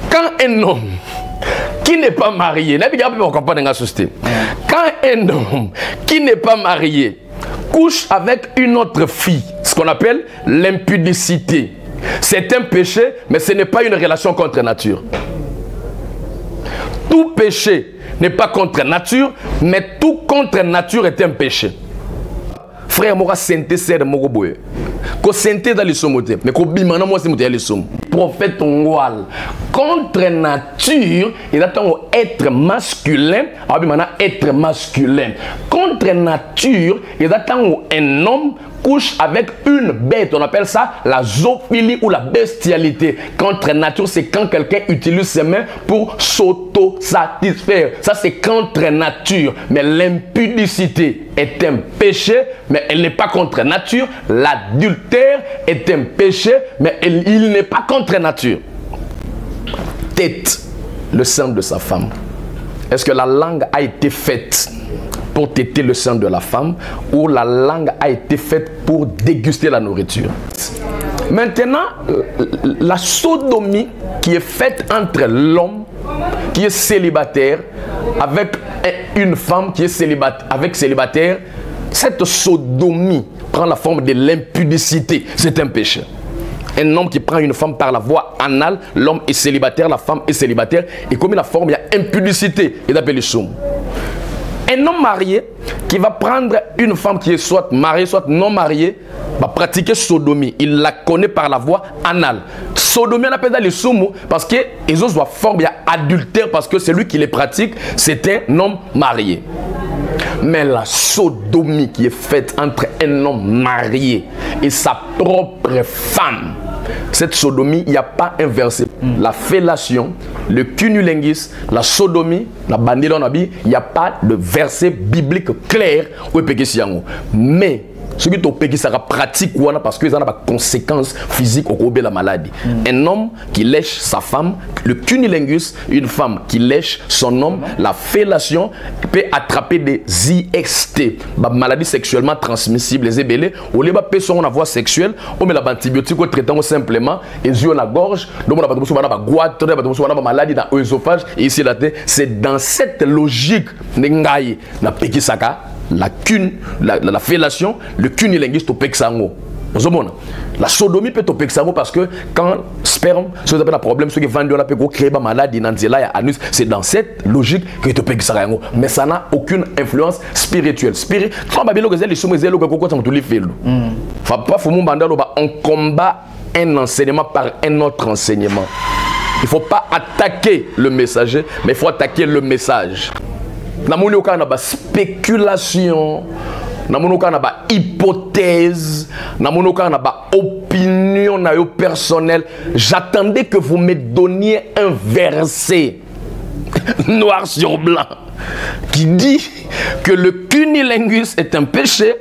quand un homme qui n'est pas marié, quand un homme qui n'est pas marié couche avec une autre fille, ce qu'on appelle l'impudicité, c'est un péché, mais ce n'est pas une relation contre nature. Tout péché n'est pas contre nature, mais tout contre nature est un péché. Frère, moi, santé, c'est mon boy. Ko santé dans les sommotés, mais ko bimana moi c'est les somm. Prophète Ongwal. Contre nature, il attend être masculin, bimana être masculin. Contre nature, il attend un homme couche avec une bête, on appelle ça la zoophilie ou la bestialité. Contre nature, c'est quand quelqu'un utilise ses mains pour s'auto-satisfaire. Ça, c'est contre nature. Mais l'impudicité est un péché, mais elle n'est pas contre nature. L'adultère est un péché, mais il n'est pas contre nature. Tête, le sein de sa femme. Est-ce que la langue a été faite pour téter le sein de la femme ou la langue a été faite pour déguster la nourriture? Maintenant, la sodomie qui est faite entre l'homme qui est célibataire avec une femme qui est célibataire, cette sodomie prend la forme de l'impudicité. C'est un péché. Un homme qui prend une femme par la voie anale, l'homme est célibataire, la femme est célibataire, et comme la forme, il y a impudicité, il appelle le soum. Un homme marié qui va prendre une femme qui est soit mariée, soit non mariée, va pratiquer sodomie. Il la connaît par la voie anale. Sodomie, on appelle ça le soum parce que les autres forment, il y a adultère parce que celui qui les pratique, c'est un homme marié. Mais la sodomie qui est faite entre un homme marié et sa propre femme, cette sodomie, il n'y a pas un verset. La fellation, le cunnilingus, la sodomie, la bandilonabi, il n'y a pas de verset biblique clair où il peut y avoir. Mais ce qui est pratique parce qu'ils ont des conséquences physiques au cours de la maladie. Un homme qui lèche sa femme, le cunnilingus, une femme qui lèche son homme, la fellation peut attraper des IST, maladies sexuellement transmissibles, les ébélés, au lieu de son voie sexuelle, on met l'antibiotique au traitement simplement, et yeux la gorge, donc on a une maladie dans l'œsophage, et ici la tête. C'est dans cette logique, la fellation, le cunnilingus to pexango. La sodomie peut toper parce que quand sperme, si vous avez un problème, ceux qui vendent la péco créer une maladie dans anus, c'est dans cette logique que tu peux. Mais ça n'a aucune influence spirituelle. On combat un enseignement par un autre enseignement. Il ne faut pas attaquer le messager, mais il faut attaquer le message. Dans mon cas, on a spéculation, dans mon cas, on a hypothèse, dans mon cas, on a opinion personnelle. J'attendais que vous me donniez un verset noir sur blanc qui dit que le cunnilingus est un péché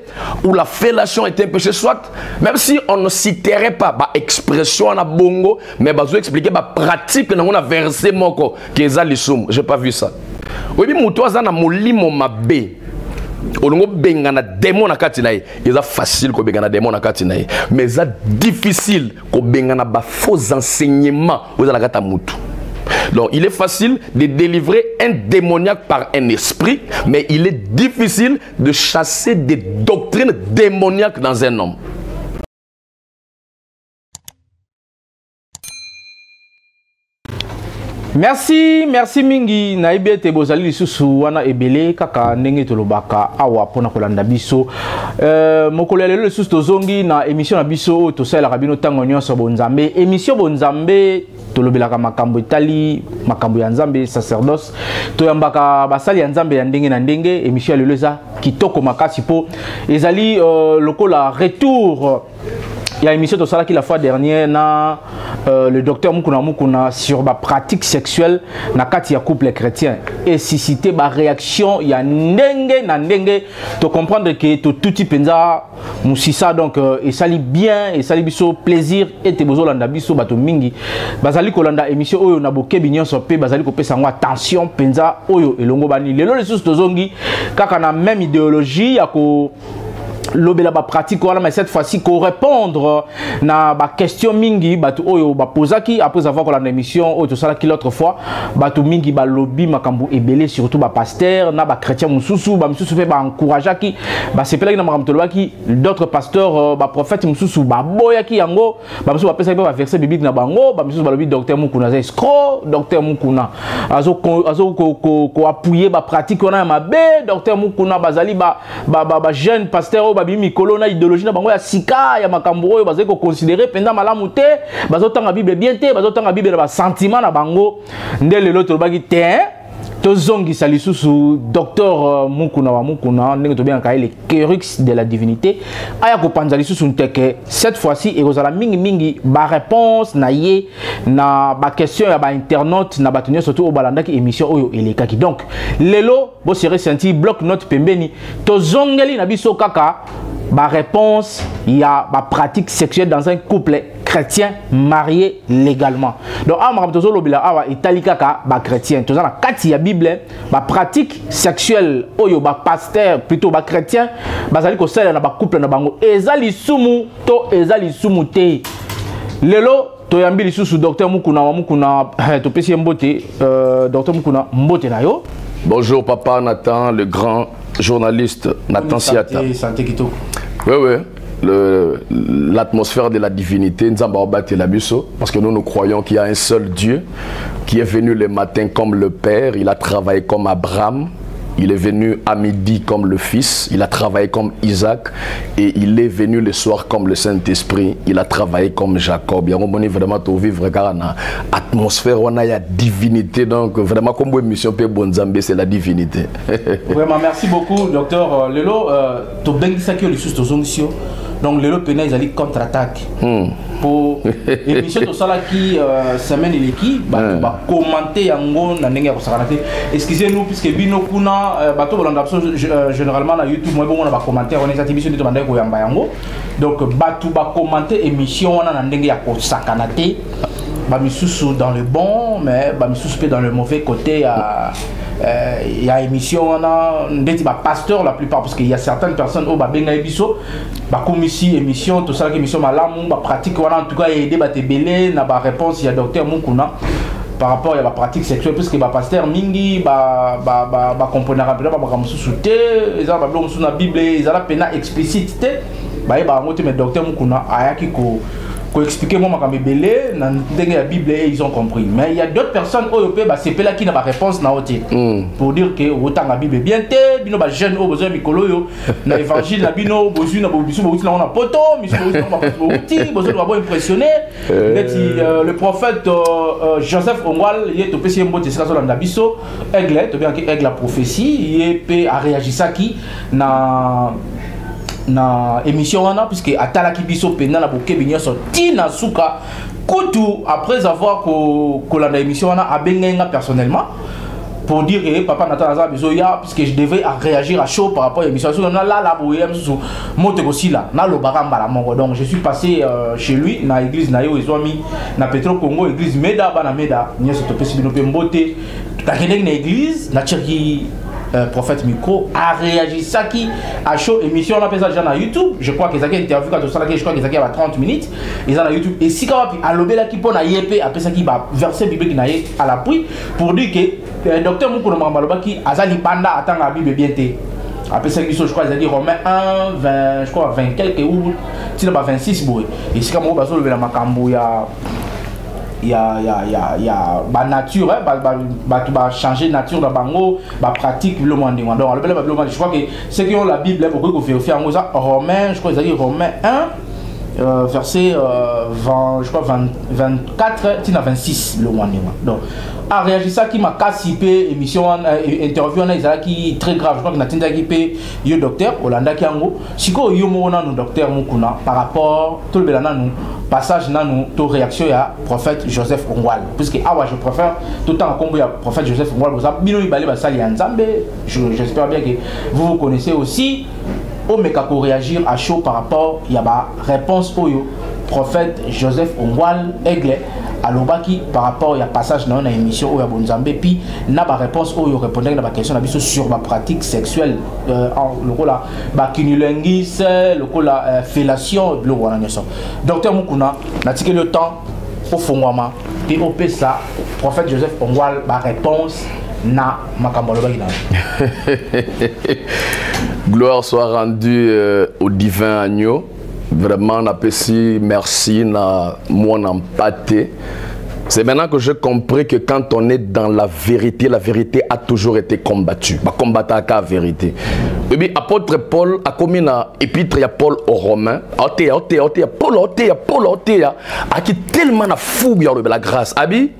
ou la fellation est un péché, soit même si on ne citerait pas l'expression en bongo, mais on va expliquer la pratique dans un verset moko qui est l'isum. J'ai pas vu ça. Oui, mais mutoza na molimo mabe. Olongo bengana démon na katina ye. C'est facile ko bengana démon na katina ye, mais c'est difficile ko bengana ba faux enseignements aux la kata mutu. Donc il est facile de délivrer un démoniaque par un esprit, mais il est difficile de chasser des doctrines démoniaques dans un homme. Merci mingi na ibete bozali lisusu wana ebele kaka ndenge tolobaka awa pona kolanda biso mokolo lelo lisusu tozongi na émission na biso to sala kabino tango nyonso bonzambe émission bonzambe tolobelaka makambo etali makambo ya nzambe sacerdoce toyambaka basali ya nzambe ya ndenge na ndenge émission lelo eza kitoko makasi po ezali lokola retour. Il y a une émission de ça qui la fois dernière na le docteur Mukuna sur la pratique sexuelle na kati ya couple chrétien et susciter ma réaction il y a ndenge na ndenge to comprendre que tout type penza musisa donc et sali bien et sali biso plaisir et te bozo landa biso bato mingi bazali ko landa émission oyo na bokebi nyonso pe bazali ko pesa ngo attention penza oyo elongo bani lelo les sous tozongi kaka na même idéologie ya ko lobela ba pratique wala mais cette fois-ci ko répondre na ba question mingi batu oyo ba posaki après avoir ko la émission oyo to sala ki l'autre fois batu mingi ba lobby makambu ebele surtout ba pasteur na ba chrétien mususu ba mususu fe ba encourager ki ba sepela na makambu tolobaki d'autres pasteurs ba prophètes mususu ba boya ki yango ba mususu ba pesa ba verset biblique na bango ba mususu ba lobby docteur Mukuna za escroc docteur Mukuna azo ko appuyer ba pratique wana ma be docteur Mukuna bazali ba jeune pasteur babi mikolo na idéologie na bango ya sika ya makambo oyo bazali ko considérer pendant malamu te bazotanga bible bien te bazotanga bible na ba sentiment na bango nde lelo tolobaki te tozongisa lisusu docteur Mukuna wa Mukuna ndenge tobengaka le Kerux de la divinité aya kopanza lisusu nteke cette fois-ci ekozala mingi ba réponse na ye na ba question ya ba internaute na batunyo surtout au balandaki émission oyo elekaki donc lelo bo sere senti bloc note pembeni tozongeli na biso kaka ba réponse ya ba pratique sexuelle dans un couple chrétien marié légalement. Donc awa tozo lobila awa italikaka ba chrétien toza na kati ya bible ba pratique sexuelle oyo ba pasteur plutôt ba chrétien bazali ko sala na ba couple na bango ezali sumu to ezali sumu te lelo toyambi lisusu docteur Mukuna wa Mukuna to pesi mbote docteur Mukuna mbote na yo. Bonjour papa Nathan, le grand journaliste Nathan Siata. Santé Kitoko. Oui. L'atmosphère de la divinité, parce que nous croyons qu'il y a un seul Dieu qui est venu le matin comme le Père, il a travaillé comme Abraham, il est venu à midi comme le Fils, il a travaillé comme Isaac et il est venu le soir comme le Saint-Esprit, il a travaillé comme Jacob. On est vraiment tout vivre car on a atmosphère, on a la divinité, donc vraiment comme une mission pour Bonzambé, c'est la divinité. Vraiment, merci beaucoup, docteur Lelo. Tu as ça que les choses donc le pénal ils allaient contre-attaque pour émission tout ça là qui semaine il qui va commenter yango na ndenge ya kosakana te excusez-nous puisque bino kuna bato bolanda généralement na YouTube moi bon on va commenter on est émission de mandé ko yamba yango donc bato ba commenter émission wana na ndenge ya kosakana te ba misusu dans le bon mais ba misusu dans le mauvais côté il y a émission on a des pasteurs la plupart parce qu'il y a certaines personnes au babenga ebiso ba comme ici émission tout ça émission malamu ba pratique on a en tout cas aider ba tebele na ba réponse il y a docteur Mukuna par rapport à la pratique sexuelle puisque ba pasteur mingi ba comprendre rapidement ba mususu te ils ont ba mususu na bible ils ont la pena explicite te ba ngote mais docteur Mukuna ayaki ko expliquer moi ma belé dans la Bible ils ont compris mais il y a d'autres personnes au bah c'est là qui n'a pas réponse na oti pour dire que autant la Bible bien té bino ba jeune au besoin mikolo yo na évangile na bino bozu na bobisu bozu na on a poto misu bozu na bozu bozu na bo impressionné le prophète Joseph Ongwal il est au PC mbote c'est ça dans la biso aigle to bien que aigle la prophétie il peut a réagi ça qui na émission wana puisque atalaki biso pena na bokebi nyonso tina suka kutu après avoir ko la émission wana abengenga personnellement pour dire que papa Nathan Aza besoin ya puisque je devais réagir à chaud par rapport à l'émission là boyem sous monte aussi là na lo baramba la mongo donc je suis passé chez lui na église na yo ezwami na Petro Congo église Meda bana Meda nyonso to pesi bino pe mbote ta keneng na église na Tcherki prophète micro a réagi ça qui a chaud émission on appelle ça déjà sur YouTube je crois qu'ils ont interview quand ça je crois qu'ils ont 30 minutes ils ont sur YouTube et si quand à l'obéla qui pona yep après ça qui va verset biblique na à l'appui pour dire que docteur Mukuna Mambaloba qui azali banda attend la Bible bien té après ça je crois ils ont dit Romains 1 20 je crois 20 quelques ou tu n'as pas 26 boy et si quand on va sur le makambo il y a ba nature ba changer nature dans bango ba pratique le monde donc je crois que ceux qui ont la Bible beaucoup qu'on fait en ça Romains je crois ils ont dit Romains 1 verset 20 je crois 24 tina 26 le monde donc a réagi ça qui m'a cassé émission interview on a qui très grave je crois que natinda qui pe yo docteur Olanda Kiango siko yo mona no docteur Mukuna par rapport tout le belana nous passage na nous to réaction à prophète Joseph Ongwal puisque awa je préfère tout temps combo ya prophète Joseph Ongwal boza bino ibale ba sali ya Nzambe j'espère bien que vous connaissez aussi au meka ko réagir à chaud par rapport il y a ba réponse oyo prophète Joseph Ongwal Aigle alobaki par rapport à passage dans une émission où il y a Bonzambe puis n'a pas réponse où il répondait à la question sur ma pratique sexuelle le coup là kinulenguis le coup là fellation le voilà docteur Mukuna n'a tiré le temps au fond moi puis au ça prophète Joseph Ongwal ba réponse na makambolo ba gloire soit rendue au divin agneau. Vraiment, merci na mon empathé. C'est maintenant que j'ai compris que quand on est dans la vérité a toujours été combattue. Bah, combattre à la vérité. Et puis, apôtre Paul a commis une épître à Paul aux Romains. Paul, qui tellement a fouillé de la grâce. Abi,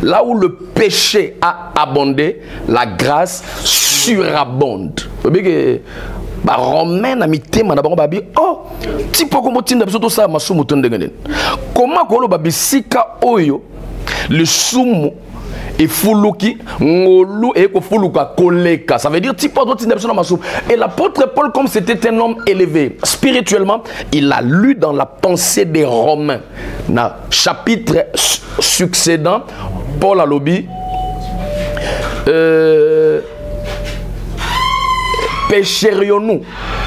là où le péché a abondé, la grâce surabonde. Ba romain na mitema na bango babi oh tipo ko motinda biso to sa masumu to ndengene comment ko lo babi sika oyo le sumu et fuluki ngolu et ko fuluka koleka, ça veut dire tipo to tinda biso na masumu. Et l'apôtre Paul, comme c'était un homme élevé spirituellement, il a lu dans la pensée des Romains na chapitre succédent Paul a lobby pécherions-nous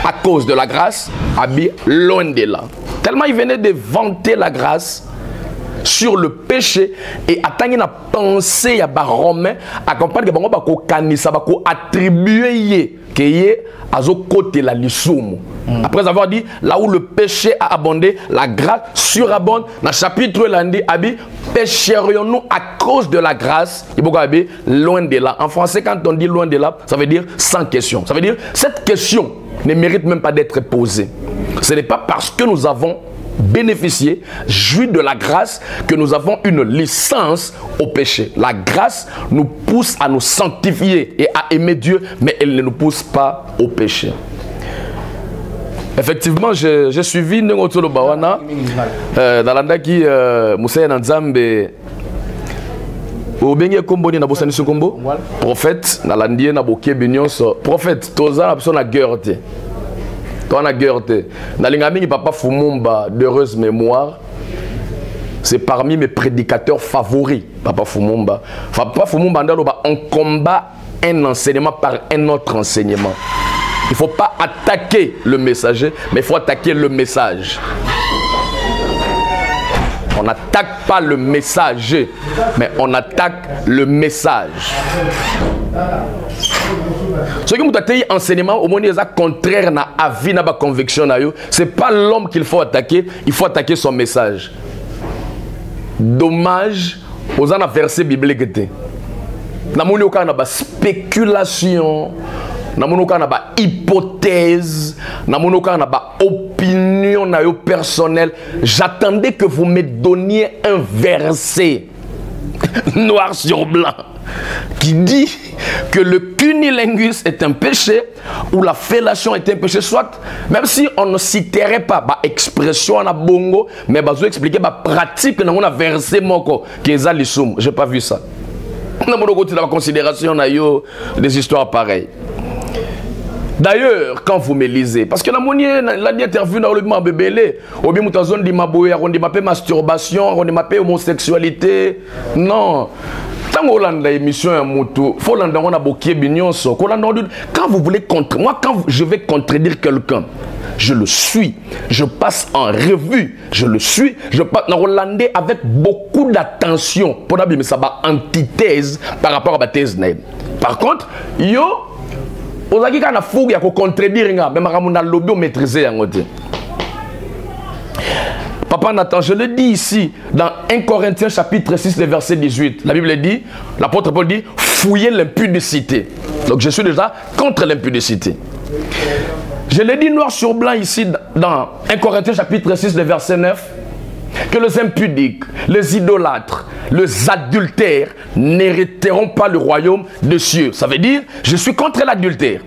à cause de la grâce? Abi, loin de là. Tellement il venait de vanter la grâce sur le péché et attendre la pensée à bas romain accompagne que bango bako kanisa bako attribuer que yé azo côté la lisumu. Après avoir dit là où le péché a abondé, la grâce surabonde. Dans le chapitre lundi, abi pécherions-nous à cause de la grâce? Il faut abi loin de là. En français, quand on dit loin de là, ça veut dire sans question. Ça veut dire cette question ne mérite même pas d'être posée. Ce n'est pas parce que nous avons bénéficié, joui de la grâce, que nous avons une licence au péché. La grâce nous pousse à nous sanctifier et à aimer Dieu, mais elle ne nous pousse pas au péché. Effectivement, j'ai suivi Ngotolo Bawana dans l'andaki Moussa Nzambe au benye kombo ni na bosani kombo prophète na landie na boké binyonso prophète toza na biso na guerre te. Tona guerre te. Na lingami papa Fumumba d'heureuse mémoire. C'est parmi mes prédicateurs favoris, Papa Fumumba. Papa Fumumba on combat un enseignement par un autre enseignement. Il ne faut pas attaquer le messager, mais il faut attaquer le message. On n'attaque pas le messager, mais on attaque le message. Ce qui vous dit enseignement, au moins, c'est contraire à la vie, à la conviction. Ce n'est pas l'homme qu'il faut attaquer, il faut attaquer son message. Dommage aux versets bibliques. Nous avons des spéculations. Nous avons des hypothèses, nous avons des opinions personnelles. J'attendais que vous me donniez un verset noir sur blanc qui dit que le cunilingus est un péché ou la fellation est un péché, soit même si on ne citerait pas l'expression en bongo, mais vous expliquer la pratique dans un verset moko qui est alisum. Je n'ai pas vu ça. Nous avons la considération des histoires pareilles. D'ailleurs, quand vous me lisez, parce que la monnaie, la interview dans le bébélé, ou bien dans zone d'imaboué, on dit masturbation, on dit homosexualité. Non. Quand on a l'émission à Moutou, il faut qu'on a beaucoup de quand vous voulez contre moi, quand je vais contredire quelqu'un, je le suis, je passe en revue, je le suis, je passe en hollandais avec beaucoup d'attention pour mais ça va antithèse par rapport à la thèse. Par contre, yo, vous avez une fougue à contredire, mais on a lobby maîtriser. Papa Nathan, je le dis ici, dans 1 Corinthiens chapitre 6, le verset 18. La Bible dit, l'apôtre Paul dit, fouillez l'impudicité. Donc je suis déjà contre l'impudicité. Je l'ai dit noir sur blanc ici, dans 1 Corinthiens chapitre 6, le verset 9, que les impudiques, les idolâtres, les adultères n'hériteront pas le royaume des cieux. Ça veut dire, je suis contre l'adultère.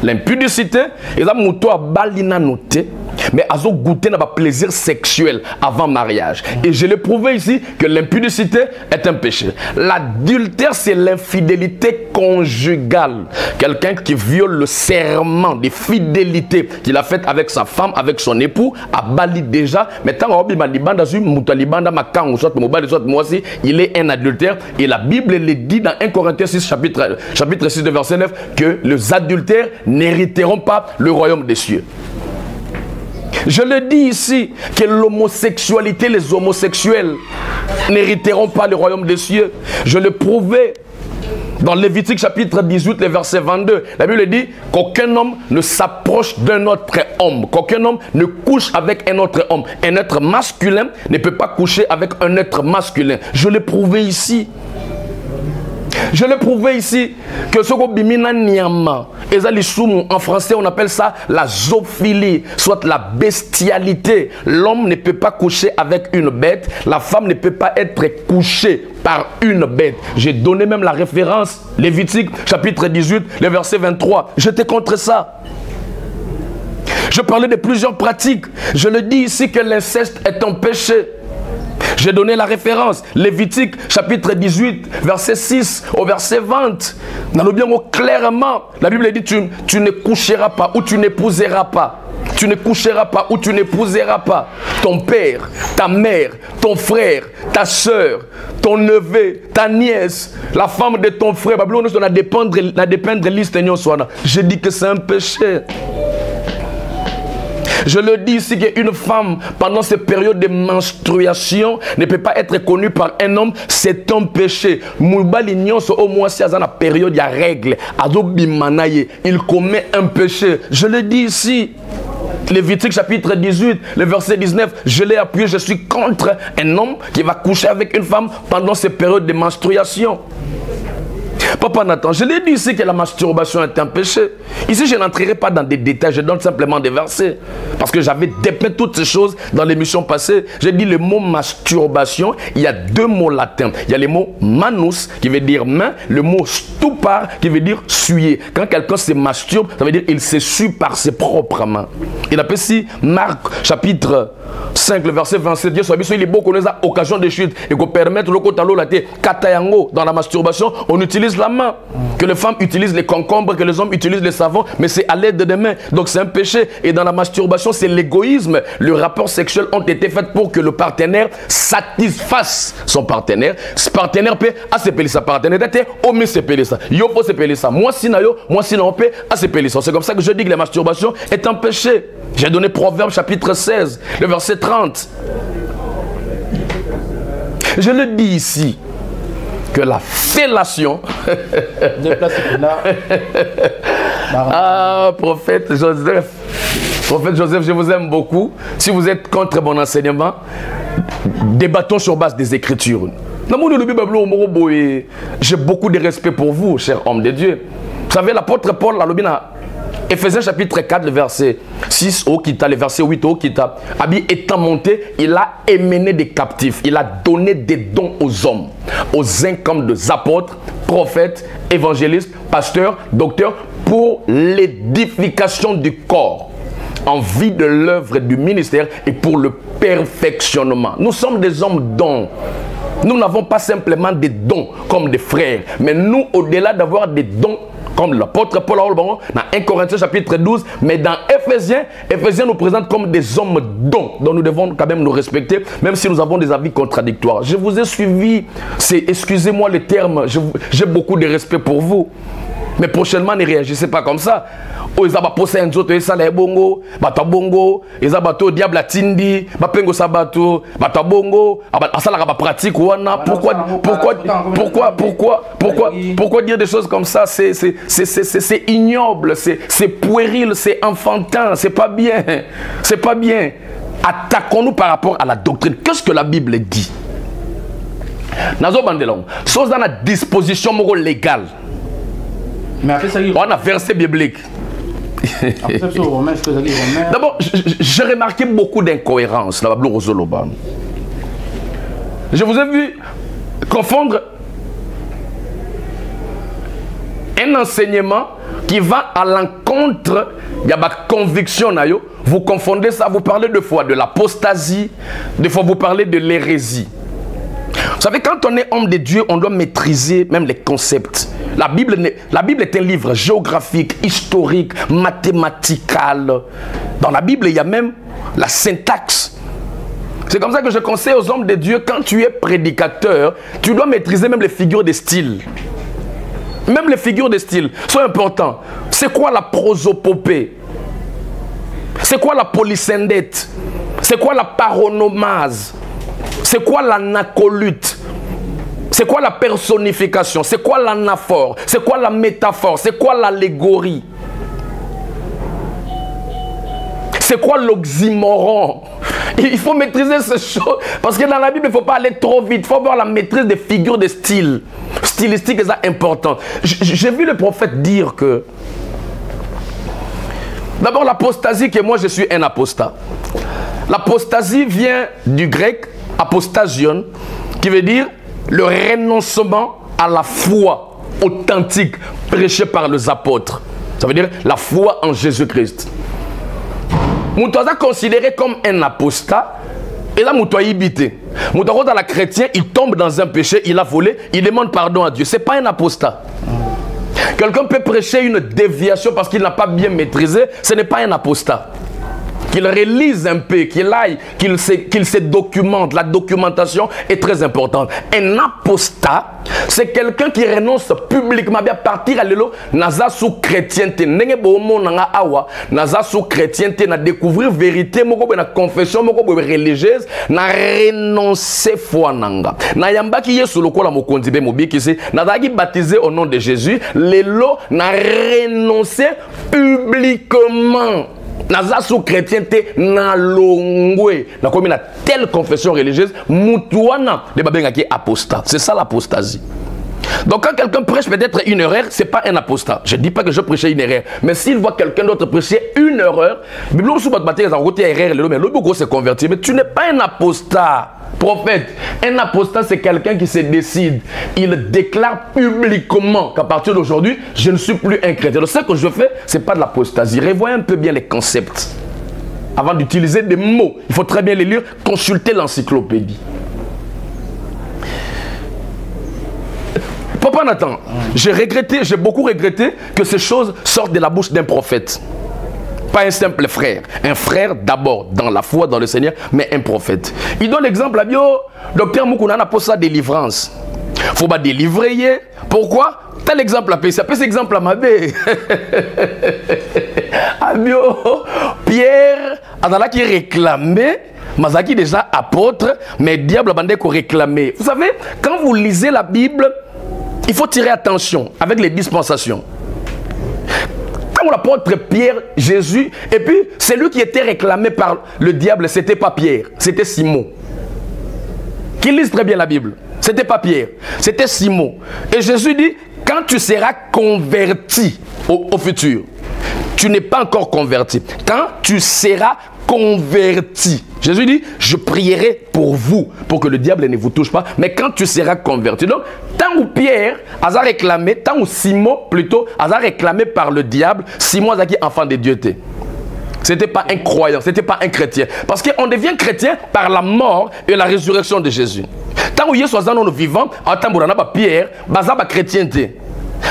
L'impudicité, et là, moutoua balina noté, mais azo goûter na plaisir sexuel avant mariage. Et je l'ai prouvé ici que l'impudicité est un péché. L'adultère, c'est l'infidélité conjugale. Quelqu'un qui viole le serment de fidélité qu'il a fait avec sa femme, avec son époux, a bali déjà. Mais tant il est un adultère. Et la Bible le dit dans 1 Corinthiens 6, chapitre 6, verset 9, que les adultères n'hériteront pas le royaume des cieux. Je le dis ici, que l'homosexualité, les homosexuels n'hériteront pas le royaume des cieux. Je le prouvais dans Lévitique chapitre 18, le verset 22. La Bible dit qu'aucun homme ne s'approche d'un autre homme, qu'aucun homme ne couche avec un autre homme. Un être masculin ne peut pas coucher avec un être masculin. Je l'ai prouvé ici. Je l'ai prouvé ici que ce qu'on bimina niama, en français on appelle ça la zoophilie, soit la bestialité. L'homme ne peut pas coucher avec une bête, la femme ne peut pas être couchée par une bête. J'ai donné même la référence, Lévitique chapitre 18, le verset 23. J'étais contre ça. Je parlais de plusieurs pratiques. Je le dis ici que l'inceste est un péché. J'ai donné la référence, Lévitique chapitre 18, verset 6 au verset 20. Dans le bien clairement, la Bible dit tu ne coucheras pas ou tu n'épouseras pas. Tu ne coucheras pas ou tu n'épouseras pas ton père, ta mère, ton frère, ta soeur, ton neveu, ta nièce, la femme de ton frère. Je dis que c'est un péché. Je le dis ici qu'une femme, pendant ces périodes de menstruation, ne peut pas être connue par un homme, c'est un péché. Au moins, si à la période, il y a règle, il commet un péché. Je le dis ici. Lévitique chapitre 18, le verset 19, je l'ai appuyé, je suis contre un homme qui va coucher avec une femme pendant ces périodes de menstruation. Papa Nathan, je l'ai dit ici que la masturbation est un péché. Ici, je n'entrerai pas dans des détails, je donne simplement des versets. Parce que j'avais dépeint toutes ces choses dans l'émission passée. J'ai dit le mot masturbation, il y a deux mots latins. Il y a le mot manus, qui veut dire main, le mot stupar, qui veut dire suyer. Quand quelqu'un se masturbe, ça veut dire qu'il se sue par ses propres mains. Il appelle ici Marc, chapitre 5, le verset 27. Dieu soit bien, il est beau qu'on ait occasion de chute et qu'on permette le kotalo la katayango dans la masturbation, on utilise la main. Que les femmes utilisent les concombres, que les hommes utilisent les savons, mais c'est à l'aide des mains. Donc c'est un péché. Et dans la masturbation, c'est l'égoïsme. Les rapports sexuels ont été faits pour que le partenaire satisfasse son partenaire. Ce partenaire peut s'appeler sa partenaire. Oh, mais s'appeler ça. Yo peut s'appeler ça. Moi, si on peut s'appeler ça. C'est comme ça que je dis que la masturbation est un péché. J'ai donné Proverbe chapitre 16, le verset 30. Je le dis ici que la fellation. Ah, prophète Joseph, je vous aime beaucoup. Si vous êtes contre mon enseignement, débattons sur base des Écritures. J'ai beaucoup de respect pour vous, cher homme de Dieu. Vous savez, l'apôtre Paul, Éphésiens chapitre 4, le verset 6 au Kita, le verset 8 au Kita. Abi étant monté, il a émené des captifs. Il a donné des dons aux hommes. Aux uns comme des apôtres, prophètes, évangélistes, pasteurs, docteurs, pour l'édification du corps, en vue de l'œuvre du ministère et pour le perfectionnement. Nous sommes des hommes dons. Nous n'avons pas simplement des dons comme des frères, mais nous, au-delà d'avoir des dons, comme l'apôtre Paul dans 1 Corinthiens chapitre 12, mais dans Éphésiens nous présente comme des hommes dons, dont nous devons quand même nous respecter, même si nous avons des avis contradictoires. Je vous ai suivi, excusez-moi le terme, j'ai beaucoup de respect pour vous, mais prochainement ne réagissez pas comme ça. Oh, ils ont posé un autre, ils ont bongo, bata bongo, ils ont bateau diable à tindi, bapengo sabato, bata bongo, ça la pratique ouana. Pourquoi dire des choses comme ça? C'est ignoble, c'est puéril, c'est enfantin, c'est pas bien, c'est pas bien. Attaquons-nous par rapport à la doctrine. Qu'est-ce que la Bible dit? Nazo bandelong, chose dans la disposition légale. Mais après ça, on a verset biblique. D'abord, j'ai remarqué beaucoup d'incohérences. Je vous ai vu confondre un enseignement qui va à l'encontre, il y a ma conviction, vous confondez ça, vous parlez deux fois de l'apostasie, des fois vous parlez de l'hérésie. Vous savez, quand on est homme de Dieu, on doit maîtriser même les concepts. La Bible est un livre géographique, historique, mathématical. Dans la Bible, il y a même la syntaxe. C'est comme ça que je conseille aux hommes de Dieu, quand tu es prédicateur, tu dois maîtriser même les figures de style. Même les figures de style sont importantes. C'est quoi la prosopopée? C'est quoi la polysyndète? C'est quoi la paronomase? C'est quoi l'anacolute? C'est quoi la personnification? C'est quoi l'anaphore? C'est quoi la métaphore? C'est quoi l'allégorie? C'est quoi l'oxymoron? Il faut maîtriser ces choses. Parce que dans la Bible, il ne faut pas aller trop vite. Il faut avoir la maîtrise des figures de style. Stylistique, c'est important. J'ai vu le prophète dire que... D'abord, l'apostasie, que moi je suis un apostat. L'apostasie vient du grec apostasion, qui veut dire le renoncement à la foi authentique prêchée par les apôtres. Ça veut dire la foi en Jésus-Christ. Moutoisa considéré comme un apostat, et là Moutoisa ibité. Moutoisa dans la chrétien, il tombe dans un péché, il a volé, il demande pardon à Dieu. Ce n'est pas un apostat. Quelqu'un peut prêcher une déviation parce qu'il n'a pas bien maîtrisé, ce n'est pas un apostat. Qu'il relise un peu, qu'il aille, qu'il se documente. La documentation est très importante. Un apostat, c'est quelqu'un qui renonce publiquement à partir à l'élo, naza sous chrétienté, nenge bomo nanga awa, naza sous chrétienté, na découvrir vérité, moko na confession, moko religieuse, na renoncer foi nanga. Na yamba ki yesu lokola mokonzi be mobiki se, na dagi baptisé au nom de Jésus, l'élo na renoncer publiquement. Naza sous chrétienté na longwe na comme na telle confession religieuse mutuana de babenga qui apostat. C'est ça l'apostasie. Donc quand quelqu'un prêche peut-être une erreur, c'est pas un apostat. Je dis pas que je prêchais une erreur, mais s'il voit quelqu'un d'autre prêcher une erreur, Bible sous votre bataille en côté erreur mais l'autre go se convertir, mais tu n'es pas un apostat. Prophète, un apostat c'est quelqu'un qui se décide, il déclare publiquement qu'à partir d'aujourd'hui, je ne suis plus un chrétien. Donc ce que je fais, c'est pas de l'apostasie. Revoyez un peu bien les concepts. Avant d'utiliser des mots, il faut très bien les lire, consulter l'encyclopédie. Papa Nathan, j'ai beaucoup regretté que ces choses sortent de la bouche d'un prophète. Pas un simple frère. Un frère d'abord dans la foi, dans le Seigneur, mais un prophète. Il donne l'exemple à Bio, docteur Moukounana pour sa délivrance. Faut pas délivrer. Pourquoi? Tel exemple à paix. Ça peut cet exemple à ma baie. Abio, Pierre, Adala qui réclamait, Mazaki déjà apôtre, mais diable bandé qu'on réclamait. Vous savez, quand vous lisez la Bible, il faut tirer attention avec les dispensations. Quand l'apôtre Pierre, Jésus, et puis celui qui était réclamé par le diable, c'était pas Pierre, c'était Simon. Qui lise très bien la Bible. C'était pas Pierre, c'était Simon. Et Jésus dit, quand tu seras converti au futur, tu n'es pas encore converti. Quand tu seras converti, Jésus dit, je prierai pour vous, pour que le diable ne vous touche pas, mais quand tu seras converti. Donc, tant où Pierre a réclamé, tant où Simon plutôt a réclamé par le diable, Simon a dit enfant de Dieu. Ce n'était pas un croyant, ce n'était pas un chrétien. Parce qu'on devient chrétien par la mort et la résurrection de Jésus. Tant où Jésus est vivant, en tant que Pierre, bazaba chrétienté.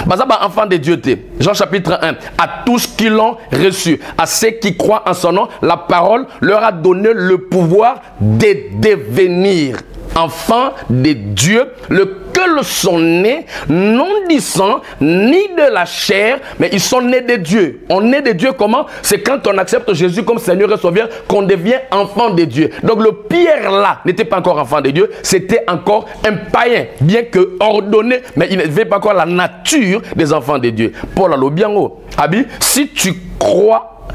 Bazaba enfant de Dieu. Jean chapitre 1. À tous qui l'ont reçu, à ceux qui croient en son nom, la parole leur a donné le pouvoir de devenir enfants de Dieu, lequel sont nés non du sang ni de la chair, mais ils sont nés de Dieu. On est de Dieu comment? C'est quand on accepte Jésus comme Seigneur et Sauveur qu'on devient enfant de Dieu. Donc le Pierre là n'était pas encore enfant de Dieu, c'était encore un païen, bien que ordonné, mais il n'avait pas encore la nature des enfants de Dieu. Paul a le bien haut. Abi, si tu crois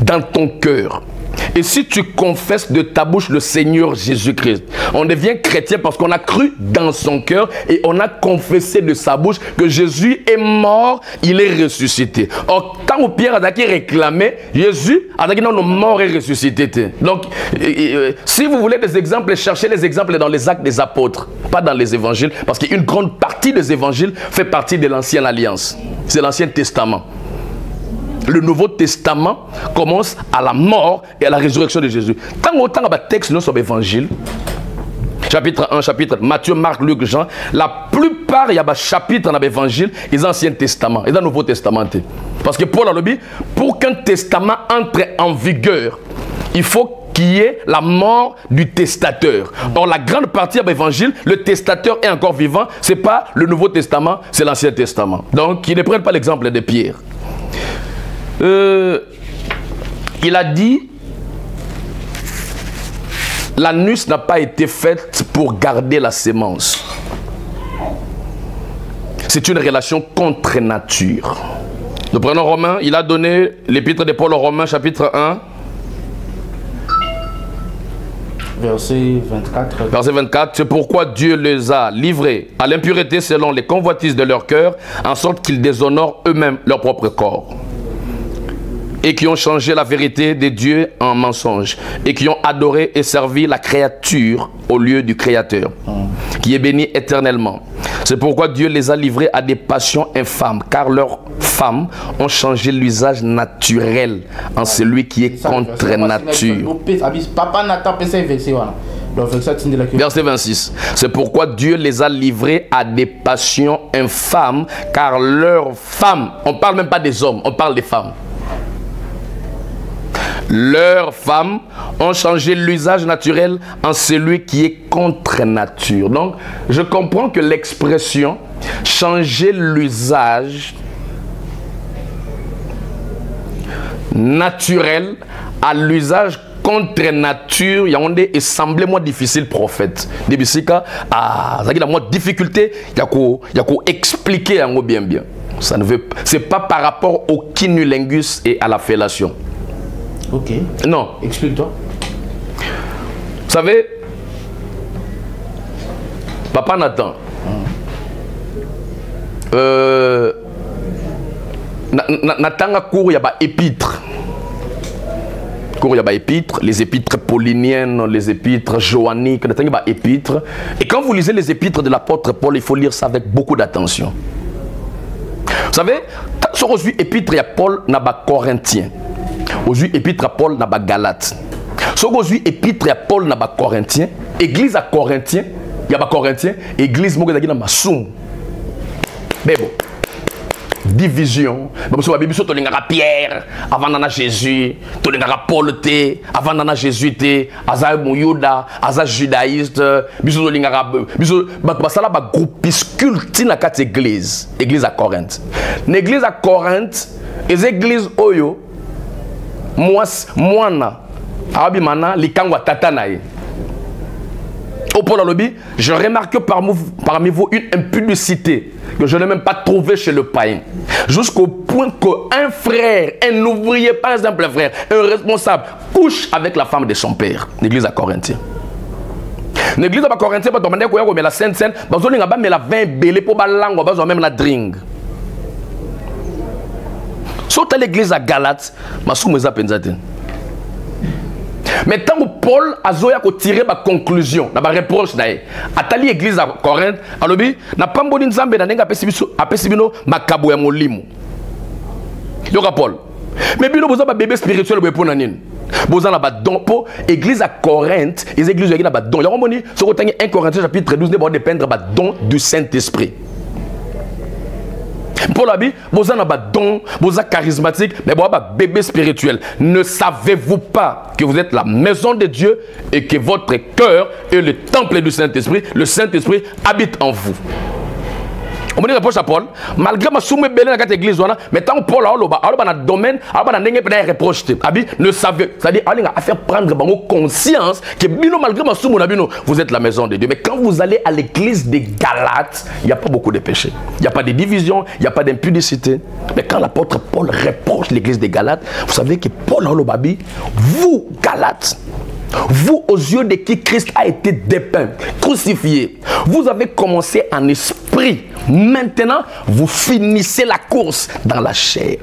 dans ton cœur, et si tu confesses de ta bouche le Seigneur Jésus-Christ, on devient chrétien parce qu'on a cru dans son cœur et on a confessé de sa bouche que Jésus est mort, il est ressuscité. Or, quand Pierre a réclamé, Jésus a dit non, mort et ressuscité. Donc, si vous voulez des exemples, cherchez les exemples dans les actes des apôtres, pas dans les évangiles, parce qu'une grande partie des évangiles fait partie de l'ancienne alliance. C'est l'Ancien Testament. le Nouveau Testament commence à la mort et à la résurrection de Jésus. Tant autant il y a des textes sur l'évangile, chapitre 1, chapitre Matthieu, Marc, Luc, Jean, la plupart il y a des chapitres dans l'évangile, ils ont l'Ancien Testament, ils ont le Nouveau Testament. Parce que Paul a dit, pour qu'un testament entre en vigueur, il faut qu'il y ait la mort du testateur. Or, la grande partie de l'évangile, le testateur est encore vivant, ce n'est pas le Nouveau Testament, c'est l'Ancien Testament. Donc, ils ne prennent pas l'exemple de Pierre. Il a dit, l'anus n'a pas été faite pour garder la sémence. C'est une relation contre nature. Nous prenons Romains, il a donné l'épître de Paul aux Romains, chapitre 1. Verset 24. Verset 24, c'est pourquoi Dieu les a livrés à l'impureté selon les convoitises de leur cœur, en sorte qu'ils déshonorent eux-mêmes leur propre corps. Et qui ont changé la vérité de Dieu en mensonge. Et qui ont adoré et servi la créature au lieu du Créateur, qui est béni éternellement. C'est pourquoi Dieu les a livrés à des passions infâmes, car leurs femmes ont changé l'usage naturel en celui qui est contre nature. Verset 26. C'est pourquoi Dieu les a livrés à des passions infâmes, car leurs femmes, on ne parle même pas des hommes, on parle des femmes. Leurs femmes ont changé l'usage naturel en celui qui est contre nature. Donc, je comprends que l'expression changer l'usage naturel à l'usage contre nature, il y a un semblait-moi difficile prophète. Depuis ce cas, ça a moins de difficulté, il y a qu'à expliquer bien. Ça ne veut, c'est pas par rapport au kinulingus et à la fellation. Ok. Non. Explique-toi. Vous savez, Papa Nathan, Nathan a cours, il y a des épîtres. Il y a des épîtres, les épîtres pauliniennes, les épîtres joanniques, il y a des épîtres. Et quand vous lisez les épîtres de l'apôtre Paul, il faut lire ça avec beaucoup d'attention. Vous savez, sur les épîtres, il y a Paul, il y a Corinthiens. Aujourd'hui, épître à Paul n'a pas Galate. Si aujourd'hui, épître à Paul n'a pas Corinthien, église à Corinthien, il y a pas Corinthien, église n'a pas Massoum. Mais bon, division. Parce que Bible tu as Pierre, avant d'en Jésus, tu as Paul, avant d'en Jésus, Aza Mouyouda, Aza judaïste, Biso tu as un groupuscule qui n'a pas d'église, église à Corinthe. L'église à Corinthe, les églises Oyo, Moana, Abimana, Likangwa Tatanaï. Au Paul Alobi, je remarque parmi vous une impudicité que je n'ai même pas trouvée chez le païen. Jusqu'au point qu'un frère, un ouvrier, par exemple un frère, un responsable, couche avec la femme de son père. L'église à Corinthien. L'église à Corinthien, on va demander la Sainte Seine, on va demander la vin belé pour la langue, on va même la drink. Sauf à l'église à Galate, je suis pensé. Mais tant que Paul a tiré ma conclusion, ma reproche, à l'église à Corinthe, il n'a pas de nzambe à Pesibino, ma kabouya molimo. Yoka Paul. Mais bino vous avez un bébé spirituel pour nanin. Vous avez un don pour l'église à Corinthe, les églises qui ont un don. Il y a un moment, si vous avez 1 Corinthiens chapitre 12, vous dépendre du don du Saint-Esprit. Paul a dit, vous avez un don, vous êtes charismatique, mais vous avez un bébé spirituel. Ne savez-vous pas que vous êtes la maison de Dieu et que votre cœur est le temple du Saint-Esprit? Le Saint-Esprit habite en vous. On me dit reproche à Paul, malgré ma soumise belle dans cette église, mais tant que Paul a dans le domaine, il reproche. Ne savez, c'est-à-dire, il a fait prendre conscience que malgré ma soumise, vous êtes la maison de Dieu. Mais quand vous allez à l'église des Galates, il n'y a pas beaucoup de péchés. Il n'y a pas de division, il n'y a pas d'impudicité. Mais quand l'apôtre Paul reproche l'église des Galates, vous savez que Paul a dit, vous, Galates, vous, aux yeux de qui Christ a été dépeint, crucifié, vous avez commencé en esprit. Maintenant, vous finissez la course dans la chair.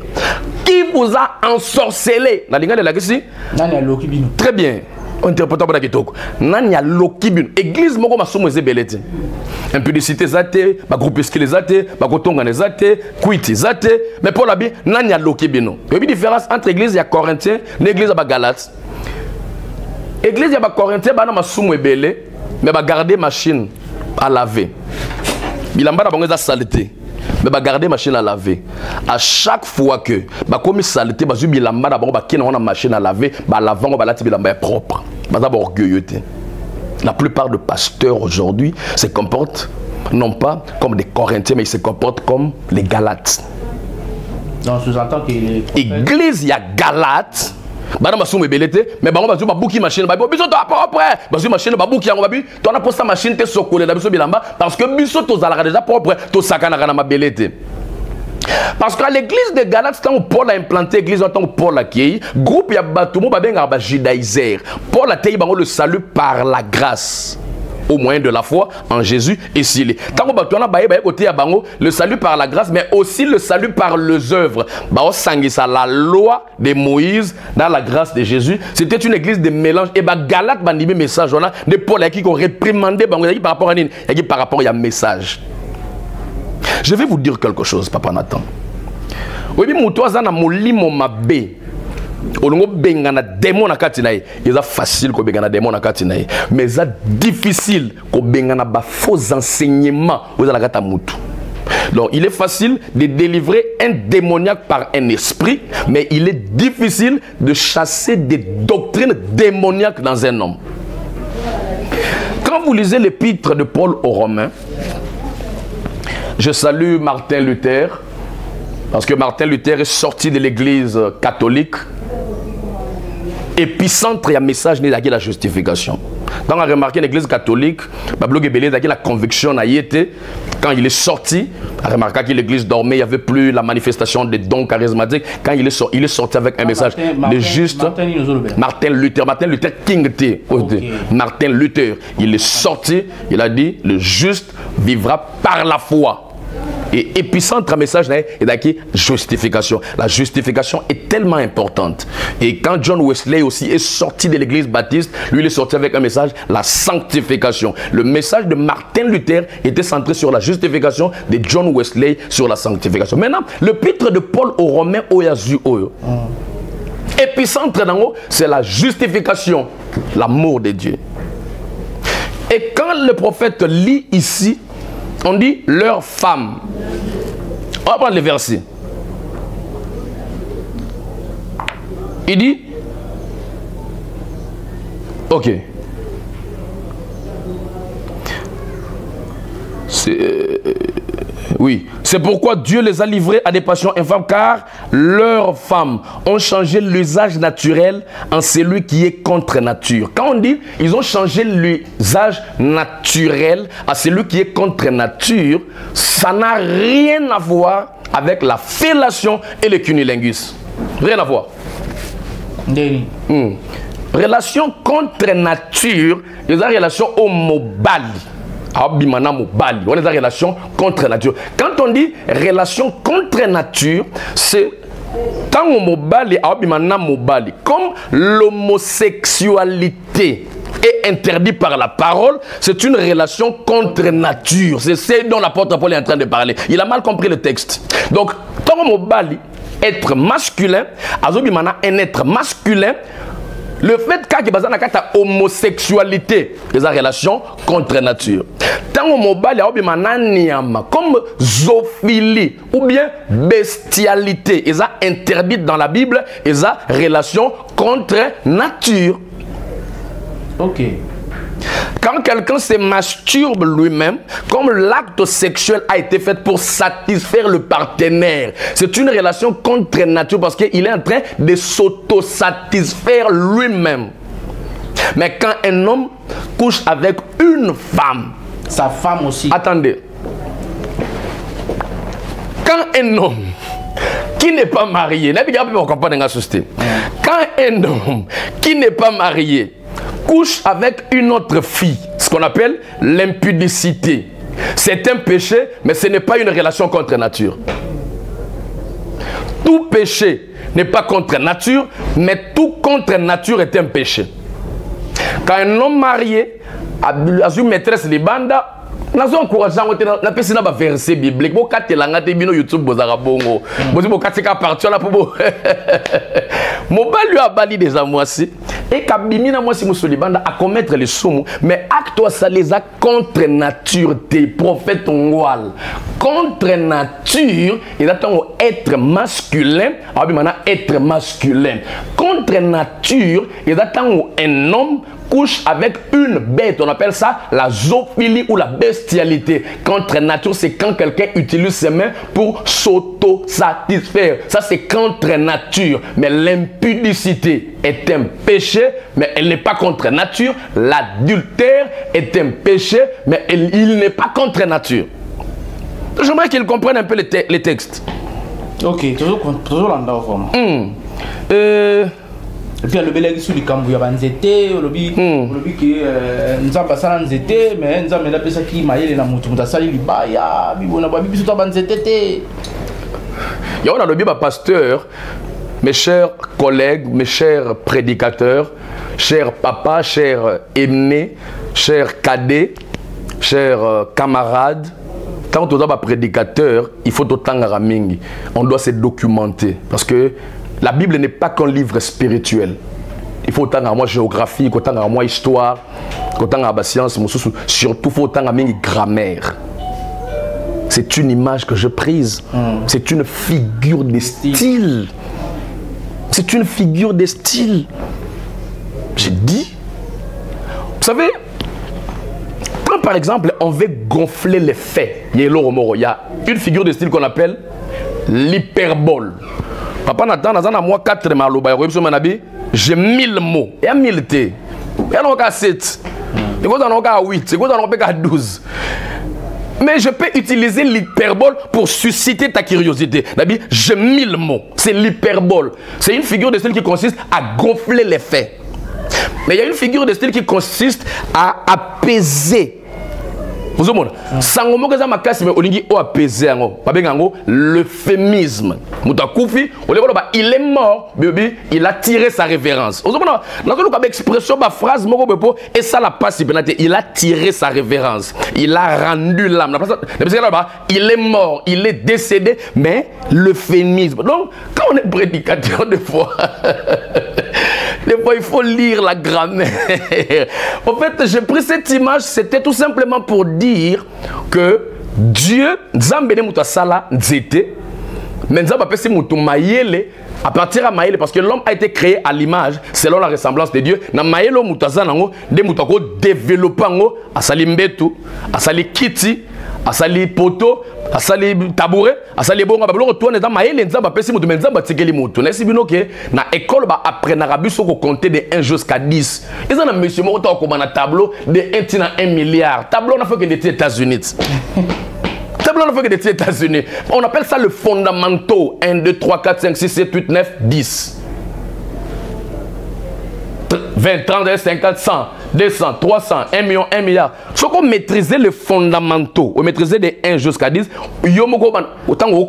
Qui vous a ensorcelé? Très bien. interprétable na kitoko nani ya loki bino église moko masumu ezebelete impudicité zate ba groupuscule zate ba kotongana zate kuiti zate mais pour la bien nani ya loki bino il y a différence entre église ya Corinthiens et église ya ba Galates. Église ya ba Corinthiens bana masumu ebele mais ba garder machine à laver bilamba na bango za saleté mais ba garder machine à laver à chaque fois que ba komi saleté ba zu bilamba na bango ba kina na machine à laver ba lavango ba lati bilamba propre ba za orgueilleté. La plupart de pasteurs aujourd'hui se comportent non pas comme des Corinthiens mais ils se comportent comme les Galates. Donc sous-entend que église ya Galates bana masumu ebelete mais bango bazu babuki machine ba biso to propre bazu machine babuki yango babi to na posta machine te sokole na biso bilamba parce que biso to zalaka déjà propre to sakana kana mabelete. Parce qu'à l'église de Galates, quand Paul a implanté l'église, quand Paul a créé, groupe ya batumo babenga ba judaïseur. Paul a taillé le salut par la grâce au moyen de la foi en Jésus et s'il est. Tant que le salut par la grâce, mais aussi le salut par les œuvres. La loi de Moïse dans la grâce de Jésus, c'était une église de mélange. Et Galate bandimi message de Paul qui ont réprimandé par rapport à nini, par rapport à un message. Je vais vous dire quelque chose, Papa Nathan. Oui, mais moi, na molimo mabe. Olongo bengana démon na katina ye. Eza facile ko bengana démon na katina ye. Mais ça difficile ko bengana ba faux enseignements aux la kata mutu. Donc il est facile de délivrer un démoniaque par un esprit, mais il est difficile de chasser des doctrines démoniaques dans un homme. Quand vous lisez l'épître de Paul aux Romains, je salue Martin Luther, parce que Martin Luther est sorti de l'église catholique, épicentre et un message n'est la justification. Quand on a remarqué l'église catholique, la conviction a été, quand il est sorti, on a remarqué que l'église dormait, il n'y avait plus la manifestation des dons charismatiques. Quand il est sorti avec un message, le juste, Martin Luther King T. Okay. Martin Luther, il est sorti, il a dit, le juste vivra par la foi. Et épicentre message est d'acquis justification. La justification est tellement importante. Et quand John Wesley aussi est sorti de l'église baptiste, lui il est sorti avec un message, la sanctification. Le message de Martin Luther était centré sur la justification, de John Wesley sur la sanctification. Maintenant, le l'épître de Paul aux Romains Oyazu Oyo. Épicentre d'en c'est la justification, l'amour de Dieu. Et quand le prophète lit ici, on dit leurs femmes. On va prendre les versets. Il dit, ok. Oui, c'est pourquoi Dieu les a livrés à des passions infâmes, car leurs femmes ont changé l'usage naturel en celui qui est contre nature. Quand on dit ils ont changé l'usage naturel à celui qui est contre nature, ça n'a rien à voir avec la fellation et le cunnilingus. Rien à voir. Relation contre nature, les relations homobali. On est dans la relation contre nature. Quand on dit relation contre nature, c'est tant comme l'homosexualité est interdite par la parole, c'est une relation contre nature. C'est ce dont l'apôtre Paul est en train de parler. Il a mal compris le texte. Donc, tant être masculin, un être masculin, le fait qu'il y a une homosexualité, c'est une relation contre nature. Tant que comme zoophilie ou bien bestialité, c'est interdit dans la Bible, c'est une relation contre nature. Ok. Quand quelqu'un se masturbe lui-même, comme l'acte sexuel a été fait pour satisfaire le partenaire, c'est une relation contre nature parce qu'il est en train de s'autosatisfaire lui-même. Mais quand un homme couche avec une femme, sa femme aussi. Attendez. Quand un homme qui n'est pas marié, quand un homme qui n'est pas marié couche avec une autre fille, ce qu'on appelle l'impudicité. C'est un péché, mais ce n'est pas une relation contre nature. Tout péché n'est pas contre nature, mais tout contre nature est un péché. Quand un homme marié a une maîtresse libanda, nous encourageons na pesi na ba verset biblique bo katelanga te bino YouTube bozaka bongo bozi bo katika partir là pour bo mobali lui a bali des amoisi et kabimi na mwasi musolibanda à commettre les soumou mais acte ça les a contre nature des prophètes ngwal contre nature il attend être masculin abi mana être masculin contre nature il attend un homme couche avec une bête, on appelle ça la zoophilie ou la bestialité. Contre nature, c'est quand quelqu'un utilise ses mains pour s'auto-satisfaire. Ça, c'est contre nature. Mais l'impudicité est un péché, mais elle n'est pas contre nature. L'adultère est un péché, mais il n'est pas contre nature. J'aimerais qu'ils comprennent un peu les textes. Ok, toujours là dedans forme. Et puis le belé sur le cambu ya banzete olobi que nzamba sala nzete mais nzamba na pesa ki mayele na mutu mutasali libaya bibona ba bibiso ta banzete te. Ya on a lobi ba pasteur, mes chers collègues, mes chers prédicateurs, chers papas, chers aînés, chers cadets, chers camarades. Quand on est prédicateur, il faut autant ramingi. On doit se documenter parce que la Bible n'est pas qu'un livre spirituel. Il faut autant à moi géographie, autant à moi histoire, autant à ma science, surtout il faut autant à moi grammaire. C'est une image que je prise. C'est une figure de style. C'est une figure de style. J'ai dit. Vous savez, quand par exemple on veut gonfler les faits, il y a une figure de style qu'on appelle l'hyperbole. Papa Nathan, dans moi 4 maloba, j'ai 1000 mots. Il y a 1000 T. Il y a 7. Il y a 8. Il y a 12. Mais je peux utiliser l'hyperbole pour susciter ta curiosité. J'ai 1000 mots. C'est l'hyperbole. C'est une figure de style qui consiste à gonfler les faits. Mais il y a une figure de style qui consiste à apaiser. Vous comprenez? Sangomo kaza makasi mais olingi o apaiser ngo. Babengango l'euphémisme. Mutakufi, il est mort, bébé, il a tiré sa révérence. Vous comprenez? Dans une expression ba phrase moko bepo et ça la passe penate, il a tiré sa révérence. Il a rendu l'âme. Il est mort, il est décédé, mais l'euphémisme. Donc quand on est prédicateur des fois il faut lire la grammaire. En fait, j'ai pris cette image, c'était tout simplement pour dire que Dieu, Nzambene Mutasala Nzete, mais Nzamba Pesi Mutu Mayele, à partir de Mayele, parce que l'homme a été créé à l'image, selon la ressemblance de Dieu, na Mayele Mutazanango, de Mutako développango, à Sali Mbetu, à Sali Kiti, à Sali Poto, à Sali Tabouret, à Sali Bonga, Bablo, toi, Nzamba Mayele, Nzamba Pesi Mutu, Nzamba Tigeli Mutu. N'est-ce que na école, après Narabu, on compter de 1 jusqu'à 10. Ils ont un monsieur Mota comme un tableau de 1 milliard. Tableau, on a fait que des États-Unis. Des États-Unis. On appelle ça le fondamentaux. 1, 2, 3, 4, 5, 6, 7, 8, 9, 10. 20, 30, 50, 100, 200, 300, 1 million, 1 milliard. Si on maîtrise les fondamentaux, on maîtrise de 1 jusqu'à 10, autant on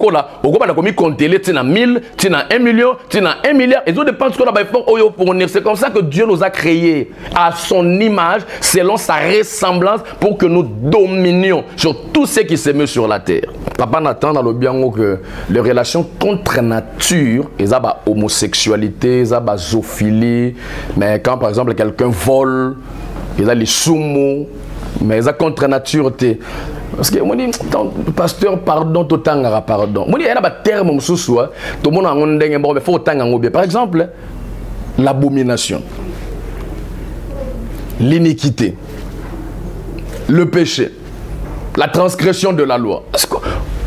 compter les 1000, 1 million, 1 milliard. Et tout dépend de ce qu'on a pour fournir. C'est comme ça que Dieu nous a créés à son image, selon sa ressemblance, pour que nous dominions sur tout ce qui se met sur la terre. Papa Nathan dans le bien que les relations contre nature, ils ont homosexualité, ils ont zoophilie, mais quand par exemple quelqu'un vole, ils ont les sumo, mais ils ont contre nature. Parce que moi dis pasteur pardon tout temps pardon. Moi dis il y a des termes sous tout le monde a un dingue bon mais faut tant bien. Par exemple l'abomination, l'iniquité, le péché, la transgression de la loi.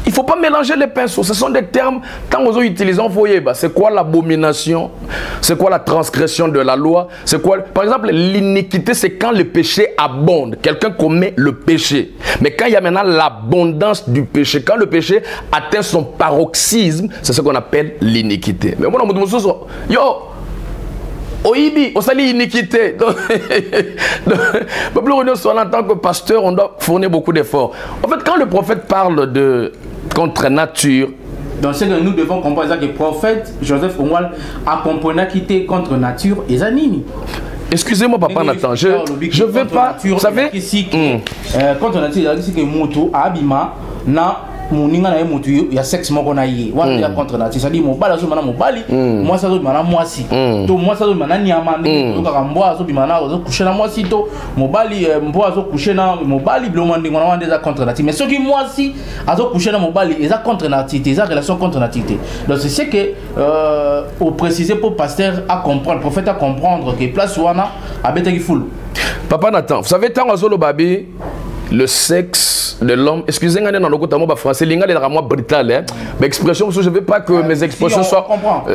Il ne faut pas mélanger les pinceaux. Ce sont des termes, quand vous utilisez, c'est quoi l'abomination? C'est quoi la transgression de la loi? C'est quoi? Par exemple, l'iniquité, c'est quand le péché abonde. Quelqu'un commet le péché. Mais quand il y a maintenant l'abondance du péché, quand le péché atteint son paroxysme, c'est ce qu'on appelle l'iniquité. Mais moi, yo, Oibi, on s'allie iniquité. Donc, en tant que pasteur, on doit fournir beaucoup d'efforts. En fait, quand le prophète parle de contre nature, donc c'est que nous devons comprendre que le prophète Joseph Omwal a compris qu'il était contre nature et zanini. Excusez-moi, papa Nathan, je ne vais pas. Vous savez, quand on a dit que Moto Abima, na moninga na moto ya sexe moko na ye wana ya contre nature ça dit mobali azo mana mobali moi ça zo mana mwasi to moi ça zo mana nyama ndenge to ka mbwa azo bimana azo coucher na mwasi to mobali mbwa azo coucher na mobali biloma ndenge wana wana za contre nature mais soki mwasi azo coucher na mobali eza contre nature eza relation contre nature donc c'est ce que au préciser pour pasteur à comprendre prophète à comprendre que place wana abetaki full papa Nathan vous savez tant azolo babi le sexe de l'homme, excusez-moi, dans le côté français, l'inga est vraiment brutal, mais expression, je veux pas que mes expressions soient,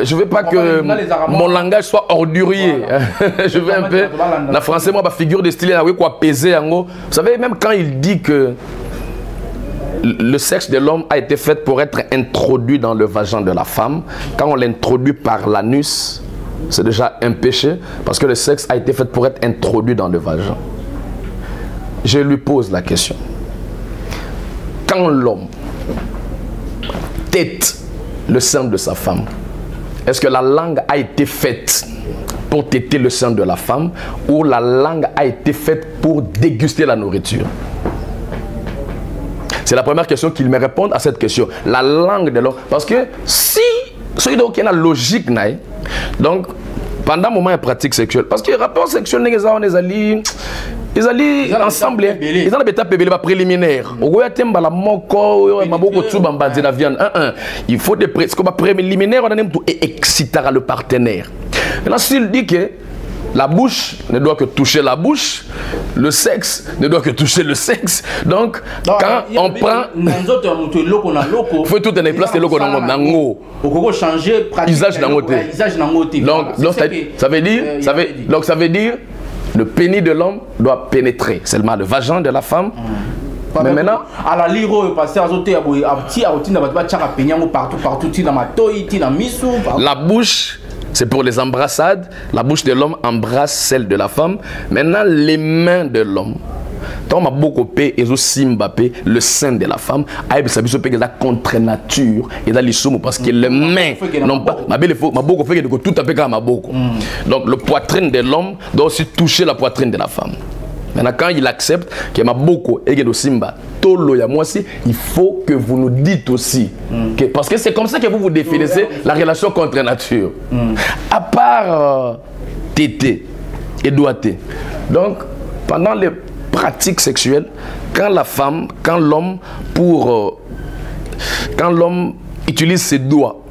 je veux pas que mon langage soit ordurier. Je veux un peu, la français, moi, ma figure de style, quoi, peser en haut. Vous savez, même quand il dit que le sexe de l'homme a été fait pour être introduit dans le vagin de la femme, quand on l'introduit par l'anus, c'est déjà un péché, parce que le sexe a été fait pour être introduit dans le vagin. Je lui pose la question. Quand l'homme tète le sein de sa femme, est-ce que la langue a été faite pour téter le sein de la femme ou la langue a été faite pour déguster la nourriture? C'est la première question qu'il me répond à cette question. La langue de l'homme. Parce que si, il y a une logique, donc, pendant un moment de pratique sexuelle, parce que les rapports sexuels, ils allaient ensemble, ils ont des préliminaires. Il faut des préliminaires, on a même tout exciter le partenaire. Maintenant, s'il dit que la bouche ne doit que toucher la bouche, le sexe ne doit que toucher le sexe. Donc, quand on prend, il faut tout en place, il changer donc ça veut dire le pénis de l'homme doit pénétrer seulement le vagin de la femme. Mais maintenant, à la lire, la bouche, c'est pour les embrassades. La bouche de l'homme embrasse celle de la femme. Maintenant, les mains de l'homme. Tant ma beaucoup paix et aussi Mbappé, le sein de la femme, aïe ça biso paix la contre nature et dans les sommes parce que les mains non pas ma belle faut ma beaucoup fait que tout à fait comme ma beaucoup. Donc le poitrine de l'homme doit aussi toucher la poitrine de la femme. Maintenant quand il accepte que ma beaucoup et que Simba tolo ya moi aussi, il faut que vous nous dites aussi que parce que c'est comme ça que vous définissez la relation contre nature. À part tété et doigté. Donc pendant les pratique sexuelle, quand la femme, quand l'homme utilise ses doigts,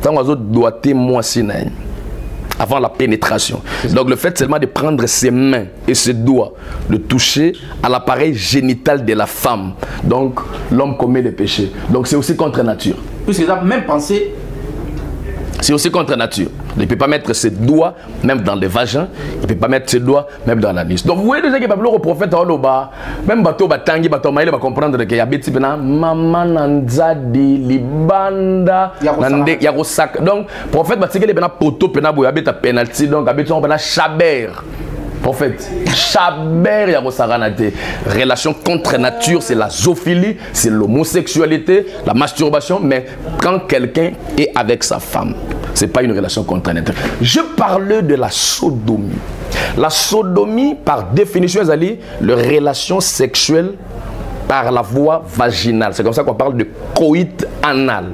quand on doigté moi avant la pénétration. Donc le fait seulement de prendre ses mains et ses doigts, de toucher à l'appareil génital de la femme. Donc l'homme commet des péchés. Donc c'est aussi contre nature. Puisque ça même pensé. C'est aussi contre nature. Il ne peut pas mettre ses doigts même dans le vagin. Il ne peut pas mettre ses doigts même dans l'anus. Donc vous voyez déjà que le prophète même bateau batangi bateau maïle va comprendre que y a beti pena maman nanzadi libanda nande yarosak. Donc prophète batika le pena poto pena boya beta penalty donc abeti on pena chaber. Prophète, chaber yarosaranate. Relation contre nature, c'est la zoophilie, c'est l'homosexualité, la masturbation, mais quand quelqu'un est avec sa femme, c'est pas une relation contre nature. Je parlais de la sodomie. La sodomie, par définition, c'est la relation sexuelle par la voie vaginale. C'est comme ça qu'on parle de coït anal.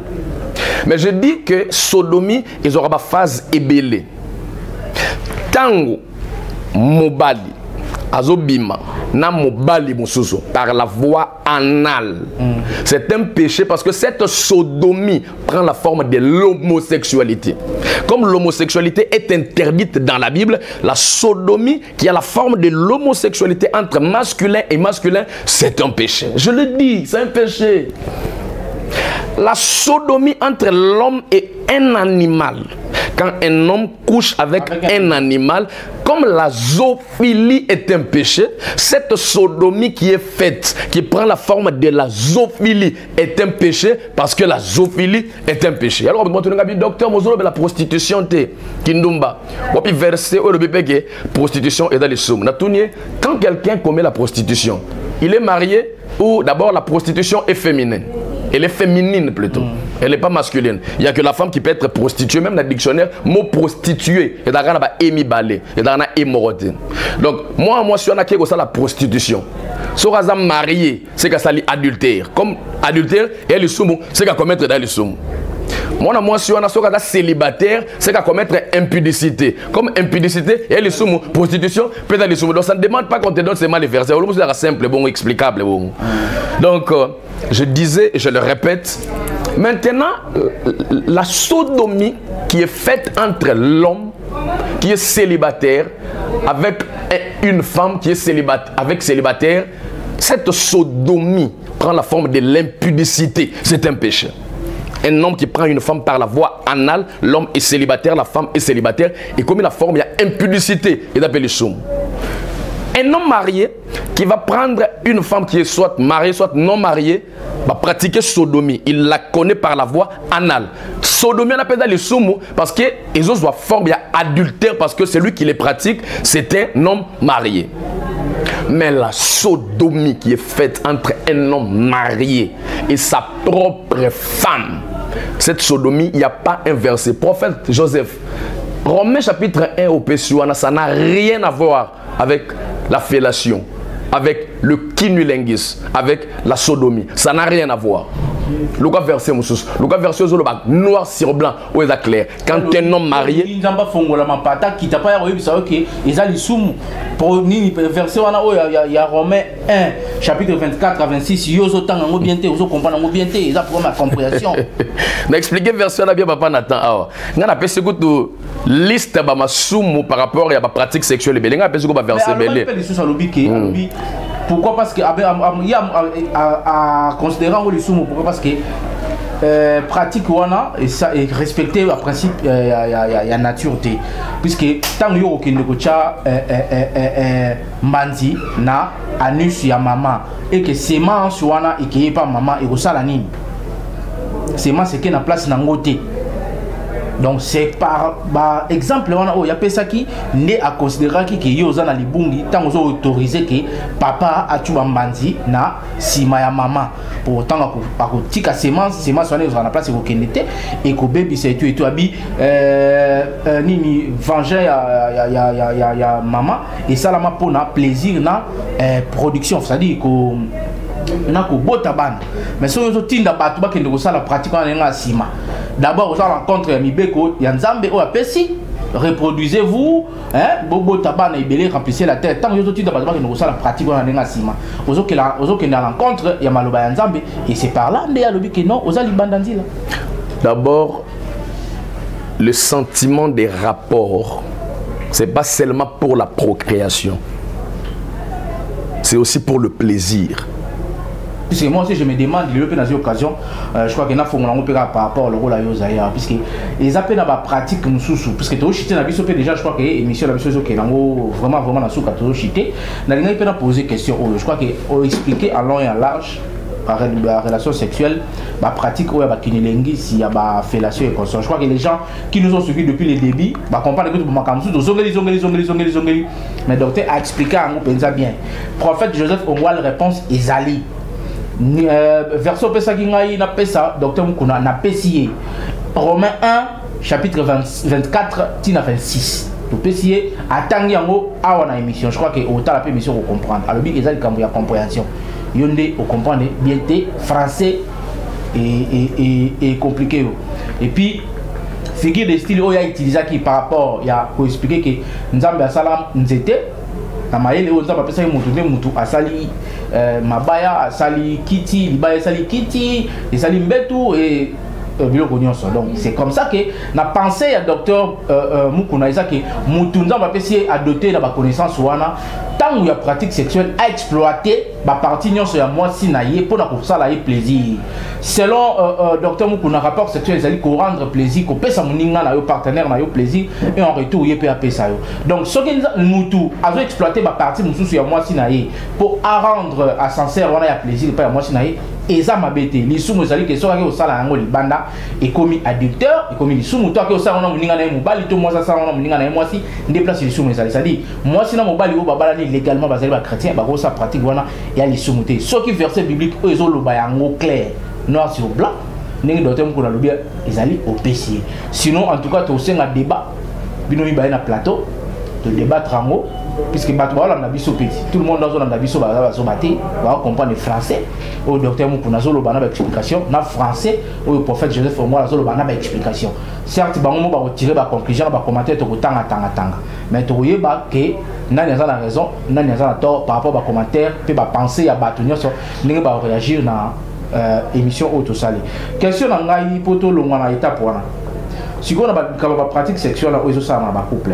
Mais je dis que sodomie, ils auront ma phase ébélée. Tango. Mobali azobima na mobali mususu par la voie anale. C'est un péché parce que cette sodomie prend la forme de l'homosexualité. Comme l'homosexualité est interdite dans la Bible, la sodomie qui a la forme de l'homosexualité entre masculin et masculin, c'est un péché. Je le dis, c'est un péché. La sodomie entre l'homme et un animal. Quand un homme couche avec un animal, comme la zoophilie est un péché, cette sodomie qui est faite, qui prend la forme de la zoophilie, est un péché parce que la zoophilie est un péché. Alors, docteur, la prostitution, Kindumba, verset prostitution est dans les sommes. Quand quelqu'un commet la prostitution, il est marié ou d'abord la prostitution est féminine. Elle est féminine plutôt. Elle n'est pas masculine. Il n'y a que la femme qui peut être prostituée. Même dans le dictionnaire, mot prostituée. Il y a émi balé. Il y a émoroté. Donc, moi, je suis la prostitution. Si on est marié, c'est que ça adultère. Comme adultère, et le soumou, c'est qu'à commettre dans le soumou. Moi, si on est célibataire, c'est qu'à commettre impudicité. Comme impudicité, et le soumou, prostitution, peut être le soumou. Donc, ça ne demande pas qu'on te donne seulement les versets. C'est simple, bon, explicable. Bon. Donc, je disais et je le répète, maintenant, la sodomie qui est faite entre l'homme qui est célibataire avec une femme qui est célibataire, cette sodomie prend la forme de l'impudicité. C'est un péché. Un homme qui prend une femme par la voie anale, l'homme est célibataire, la femme est célibataire, et comme la forme, il y a impudicité, il appelle le soum. Un homme marié qui va prendre une femme qui est soit mariée, soit non mariée, va pratiquer sodomie. Il la connaît par la voie anale. Sodomie, on appelle ça le soumou parce que les autres forment, il y a adultère parce que celui qui les pratique, c'est un homme marié. Mais la sodomie qui est faite entre un homme marié et sa propre femme, cette sodomie, il n'y a pas un verset. Prophète Joseph, Romains chapitre 1 au Pessuana, ça n'a rien à voir avec la fellation, avec le kinulingus, avec la sodomie. Ça n'a rien à voir. Le cas verset Moussous, le cas verset noir sur blanc, où est clair. Quand un homme marié. Il y a Romains 1, chapitre 24 à 26. Il y a compréhension. N'expliquez verset là bien, papa Nathan. On a appelé ce que tu liste par rapport à la pratique sexuelle. On a appelé ce que verset belé. Pourquoi? Parce que il y a considérant les sous, pourquoi? Parce que pratique wana et ça est respecté le principe il y a nature puisque tant que yo ne kocha manzi na anus ya maman et que semence wana et que pas maman et ko sala nini semence c'est que na place na ngote. Donc c'est par exemple il y a personne qui n'est à considérer que yoza na libungi tant que autorisé que papa a tué manzi na sima ya maman pour autant que tika semence on est dans la place ko kenete et ko baby c'est tout et tout abi nini venger ya maman et ça la pour na plaisir na production c'est-à-dire ko na ko bota ban mais so yo tinda batu ba kende ko sala pratique na sima. D'abord, vous allez rencontrer Mibeko, Yanzambe, ou Apesi, reproduisez-vous, hein, Bobo Taban et Belé, remplissez la terre. Tant que vous avez la pratique, on a un asima. Vous avez la rencontre, il y a Maloba Yanzambe, et c'est par là, il y a le que non, vous allez bandanzi là. D'abord, le sentiment des rapports, c'est pas seulement pour la procréation, c'est aussi pour le plaisir. Puisque moi aussi je me demande, il y a eu occasion, je crois qu'il y a par rapport au rôle à Yozaya, puisque ils appellent la pratique Moussou, puisque tu as chité déjà, je crois que l'émission qui est vraiment dans ce cas, tu as chité, il y a posé question, je crois qu'il a expliqué à long et à large par la relation sexuelle, la pratique où il y a kinilingi, il y a fellation et consort. Je crois que les gens qui nous ont suivis depuis le début comprennent que mais le docteur a expliqué à nous bien. Prophète Joseph, on voit la réponse Ezali. Verso Pesagingaï n'a pas ça, docteur Mukuna n'a pas scié. Romains 1, chapitre 24, tina 26. Tout pessier, attendez en haut, à une émission. Je crois que autant la émission pour comprendre. Alors, il y a une compréhension. Yonde, vous comprenez bien, français et compliqué. Et puis, figure de style, il y a utilisé qui par rapport, il y a pour expliquer que nous avons salam, nous étions. Na maele on zamba pesa mutu asali mabaya asali kiti libaya asali kiti asali mbetu et biloko nyonso. Donc c'est comme ça que na pensé à docteur Mukuna isa que mutu nzamba pesi a doté na ba connaissance wana tant il y a pratique sexuelle à exploiter ba partie nyonso ya moi si na ye pour na ko sala ye plaisir. Selon docteur Mukuna, rapport sexuel c'est ko rendre plaisir ko pesa muninga na yo partenaire na yo plaisir et en retour ye peut appeler ça yo. Donc ce que mutu a exploiter ba partie mususu ya moi si na ye pour rendre à sincère wana ya plaisir pas ya moi si na ye eza mabete lisumu ezali ke soka ke osala yango libanda ekomi adulteur ekomi lisumu to ke osala na muninga na ye mobali to mwasi asala na muninga na ye mwasi nde place lisumu ezali c'est-à-dire mwasi na mobali o babala ni légalement bazali ba chrétien ba ko sa pratique wana ya lisumu te soki verset biblique o ezoloba yango clair noir sur blanc ndenge docteur mukuna lobia ezali opécier. Sinon en tout cas to senga débat bino mi ba na plateau de débattre en haut puisque bato ba la biso petit tout le monde dans la biso ba so baté ba comprendre le français au docteur mukuna zo lo bana ba explication na français au prophète Joseph moi zo lo bana ba explication. Certes bango mo ba retirer ba conclusion ba commentaire to tanga mais to yeba que nani a la raison nani a la tort par rapport à commentaire puis ba penser à bato nyonso ndenge ba réagir na émission auto salé. Question na ngai poto longa na étape wana. Si on a ba pratique sexuelle na ozo sa na ba couple.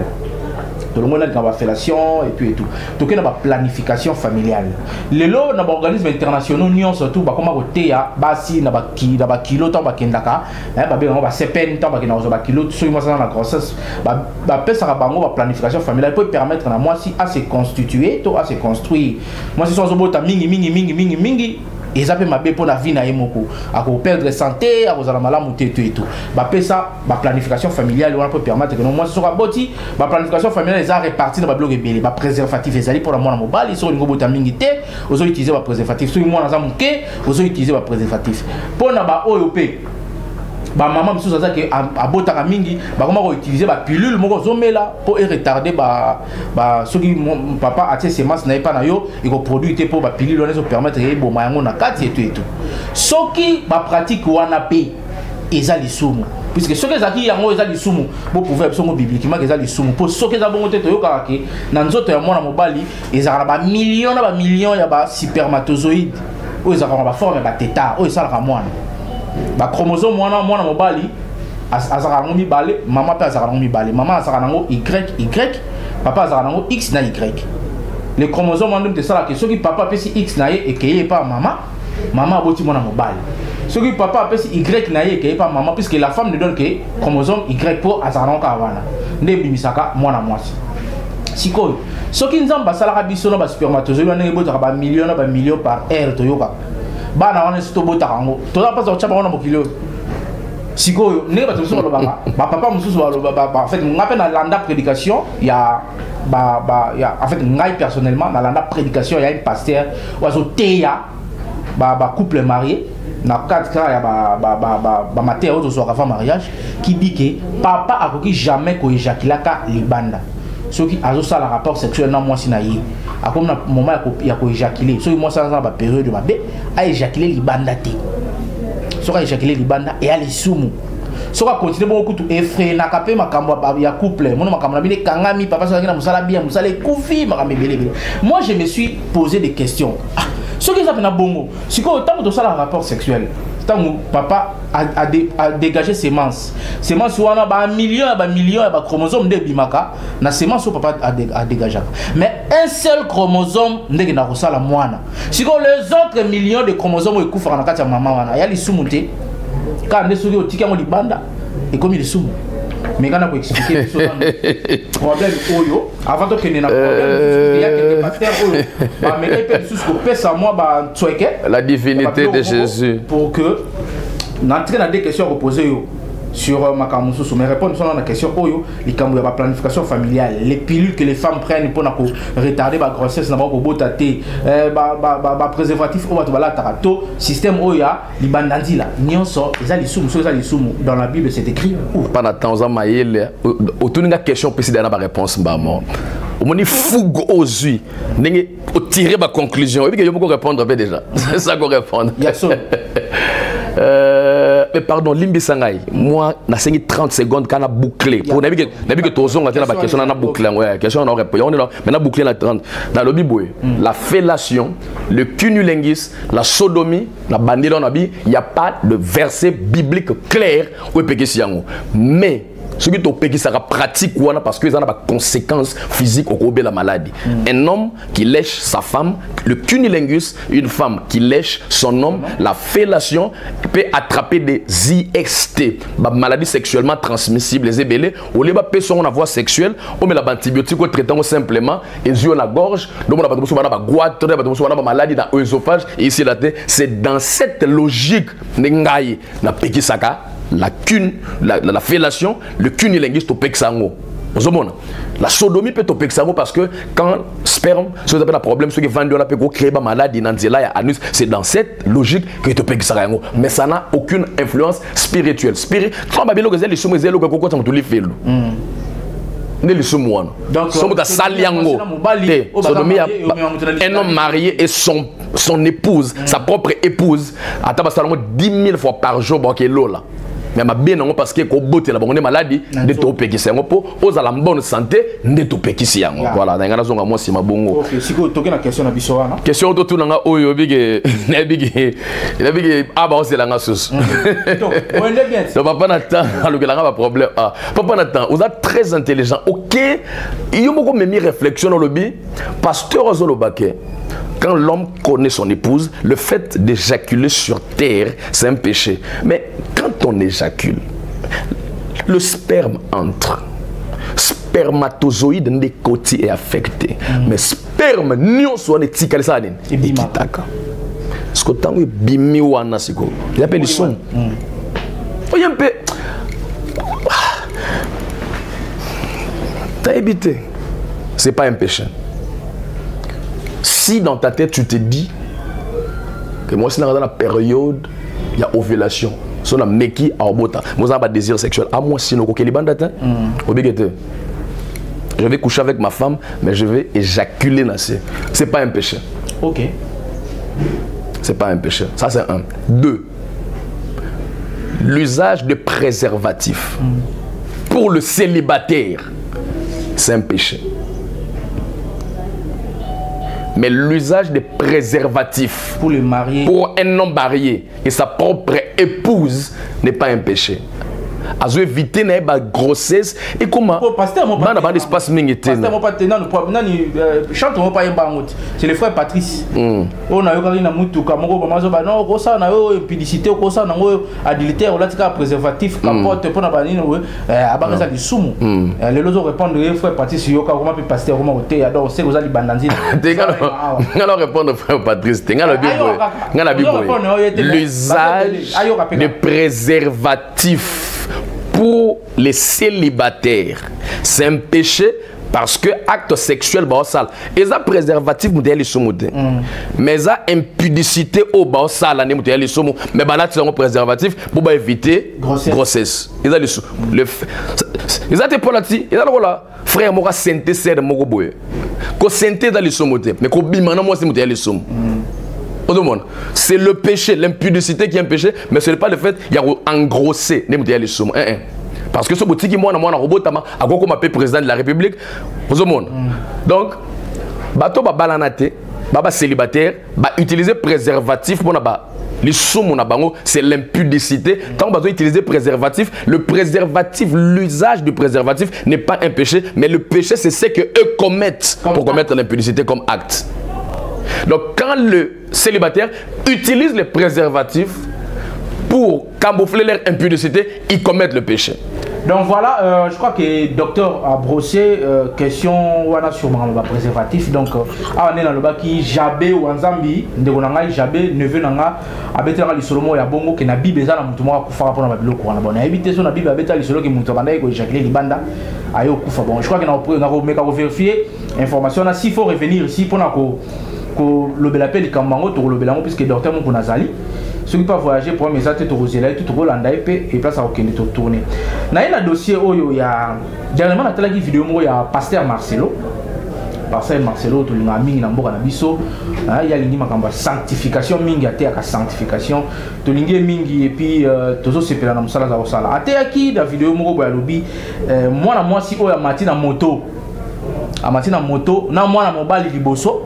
Tout le monde a une fellation et puis et tout. Donc il y a une planification familiale. Les lots dans les organismes internationaux, nous surtout bah comment côté ya basi na ba kilo tant ba kendaka, bah bien on va sepen tant ba kena ba kilo sur moi ça la grossesse, bah ça va bango ba planification familiale peut permettre na moi si à se constituer, to à se construire. Moi si sont bota mingi et ça peut m'aber pour la vie na yemoko à perdre santé à cause de la maladie et tout bah ça ma planification familiale on peut permettre que non moi sur aboti ma planification familiale les a répartis dans ma bloc belé ma préservatif les ali pour la moi mobile ils sont une gros tamingité aux utiliser ma préservatif sur moi dans muké aux utiliser ma préservatif pour na ba OEP ba maman misusu ça que abotaka mingi ba comment utiliser ba pilule moko zomela pour retarder ba ce qui papa a ses semences n'a pas na yo et ko produit pour ba pilule on les permettre et bon mayango na kati et tout ce qui ba pratique wana pe ezali sumu puisque ce que zaki yango ezali sumu bo pouvoir songo bibliquement ezali sumu pour ce que za bongo te to yoka ke na nzoto ya mwana mobali ezala ba millions ya ba spermatozoïdes o ezala ba forme ba teta o ezala ka mwana ba chromosome mwana mobali azaka ngo mibale mama pe azaka ngo mibale mama azaka ngo y papa azaka ngo x na y les chromosomes on te ça la question qui papa pe si x na y et que pas maman aboti mwana mobali ce qui papa pe si y na y et que pas maman puisque la femme ne donne que chromosome y pour azaka ngo wana nde bimisaka mwana mwasi sikoyo soki nzamba sala biso na ba spermatozoïde na ngebo ba millions par heure to yoka bana wana sito bota kango to la pas ochaba wana mokilo sikoyo ne ba tsoso ba papa mususu ba en fait ngape na landa prédication ya en fait ngai personnellement na landa prédication ya un pasteur oazo teya ba couple marié na quatre cas ya ba mater auto so ka mariage qui dit que papa akoki jamais ko éjaculaka libanda ceux qui azo ça la rapport sexuel na moi sinayi a comme na moment ya ko éjaculer ceux qui moi ça ba période de ba a éjaculer libanda te soka éjaculer libanda et aller sumu soka continuer beaucoup tout effrayé na kapé makambo ya couple mon makambo na bine kangami papa soka na musala bien musala kufi makambe belé moi je me suis posé des questions ce qui ça fait na bongo si ko tant de ça la rapport sexuel tant papa a dégagé sémence wana ba millions ba chromosomes de bimaka na sémence papa a dégagé mais un seul chromosome ndenge na kosala mwana siko les autres millions de chromosomes ekufa na kati ya mama wana ya lisumu te ka nde soki otiki yango libanda et comme il est sumu mais quand on peut expliquer le problème oyo avant de kenena problème il y a quelques bactères oyo ba mais il peut sous couper ça moi ba tsoeke la divinité de Jésus pour que n'entrer dans des questions reposées sur ma camusu mais répondre sur la question oyo les cambo ya planification familiale les pilules que les femmes prennent pour retarder la grossesse na ba ko botate ba préservatif o ba to bala tarato système oya libandandi la nyonso ezali sumu dans la Bible c'est écrit pendant temps za maïle autour d'une question précise dans la réponse ba mo on est fougue aux yeux ndenge o tirer ma conclusion et puis que je peux répondre déjà c'est ça qu'on répondre mais pardon, Limbi Sangai, moi, na 30 secondes quand on a bouclé. Pour n'avoir que Tozon a la question, on a bouclé. Ouais, question on aurait on est là, maintenant bouclé la 30. Dans le Bible, la fellation, le cunnilingus, la sodomie, la bandille on a dit, il n'y a pas de verset biblique clair où est péché siango. Mais ce qui est qui sera pratique parce que ça a des conséquences physiques au cours de la maladie. Un homme qui lèche sa femme, le cunnilingus, une femme qui lèche son homme, la fellation peut attraper des IST, maladies sexuellement transmissibles, les ébélés, au lieu de faire une voie sexuelle, on met l'antibiotique au traitement simplement, et yeux la gorge, donc on a pas de maladie dans l'œsophage, et ici là, c'est dans cette logique, la fellation, le cunnilingus au pexango. La sodomie peut te pécher parce que quand sperme, ce qui un problème, ce qui vendent la peut créer une maladie dans anus, c'est dans cette logique que tu peux pécher. Mais ça n'a aucune influence spirituelle. Quand tu as les choses, tu un homme marié et son épouse, sa propre épouse, à 10 000 fois par jour, mais ma bien non parce que ko botte la bonne maladie de to pekisi yango po oza la bonne santé de to pekisi yango voilà na ngana zonga moi si mabongo. OK, siko toke na question na biso wana question to tunanga oyo bige na bige aba osela nga susu donc on est bien donc papa Nathan alukela nga ba problème papa Nathan vous êtes très intelligent. OK, yo moko memi réflexion dans le bi pasteur Ozolobake. Quand l'homme connaît son épouse, le fait d'éjaculer sur terre, c'est un péché. Mais quand on éjacule, le sperme entre. Spermatozoïde n'est côté est affecté. Mais sperme, nous sommes ticalés ça. Et bitaka. Ce que tu as bimi wana siko. Il appelle les sons. Il un peu. T'as évité. C'est pas un péché. Si dans ta tête tu te dis que moi, c'est dans la période, il y a ovulation, si on a meki à obota, moi, j'ai pas de désir sexuel. À moi, si nous je vais coucher avec ma femme, mais je vais éjaculer. C'est pas un péché. OK. C'est pas un péché. Ça, c'est un. 2. L'usage de préservatifs pour le célibataire, c'est un péché. Mais l'usage des préservatifs pour les mariés, pour un homme marié et sa propre épouse n'est pas un péché. À éviter la grossesse et comment dans l'espace militaire. C'est le frère Patrice. On a eu un mutuka moko maman zoba non ko ça na yo impudicité ko ça na yo adultère là tika préservatif capote pour na banini abaka ça lisumu les lozo répondre frère Patrice yo comment peut passer comment côté alors c'est aux ali bandanzi ngalo répondre frère Patrice ngalo bibo l'usage de préservatifs pour les célibataires, c'est un péché parce que acte sexuel sale. Et ça préservatif mais ça impudicité au sale mais là tu as un préservatif pour éviter grossesse. Et ça le ils ont pas là-dessus. Ils ont là frère moi santé c'est de moko boye. Ko santé dans les somoté mais ko bimana moi c'est muté les som. C'est le péché, l'impudicité qui est un péché, mais ce n'est pas le fait qu'il y a engrossé les sommes. Parce que ce boutique qui moi robot a quoi comme président de la République. Donc, bateau balanate, baba célibataire, utiliser préservatif pour les sommes c'est l'impudicité. Quand on doit utiliser préservatif, le préservatif, l'usage du préservatif n'est pas un péché, mais le péché c'est ce que eux commettent pour commettre l'impudicité comme acte. Donc quand le célibataire utilise les préservatifs pour camoufler leur impudicité, ils commettent le péché. Donc voilà, je crois que le docteur a brossé question wana sur le préservatif. Donc on est dans le bas qui Jabé ou Anzambi, ndegonanga Jabé neveu nanga abetela lisolomo ya bongo ke na bible za na mutu moko kufa pour na biloko wana bon. Éviter son na bible abetela lisolo ke mutu banda ko éjaculer libanda ayo kufa bon. Je crois que na ko vérifier information là s'il faut revenir ici pour na ko le belapel kambango to le belango puisque docteur mon nazali ceux qui peuvent voyager pour mes athées torozela tout Rolanda et place à aucun de tourner na un dossier oyo ya dernièrement na tala ki vidéo mo ya pasteur Marcelo to linga mingi na mboka na biso ya lingi makamba sanctification mingi ate ka sanctification to lingi mingi et puis tozo sepela na musala za osala ate ki da vidéo mo ko ya lobi moi na mwasi oyo amati na moto na mwana mobali liboso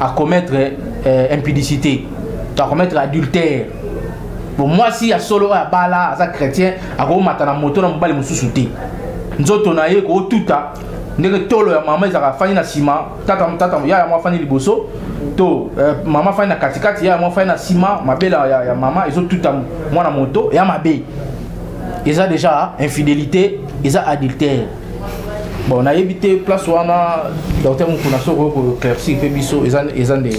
à commettre impudicité, à commettre adultère. Bon, moi, si à solo à bala, à chrétien, à gros matana moto, na mbali mususuti. Nzoto na ye ko tuta, ndenge tolo ya mama ezaka fani na sima, tata ya moi fani liboso, to mama fani na katikati ya moi fani na sima, mabela ya mama ezo tuta mwana moto ya mabe. Eza déjà infidélité, eza adultère. Bon, on a évité place où on a docteur Moukounasso pour éclaircir Pébiso et Zandé.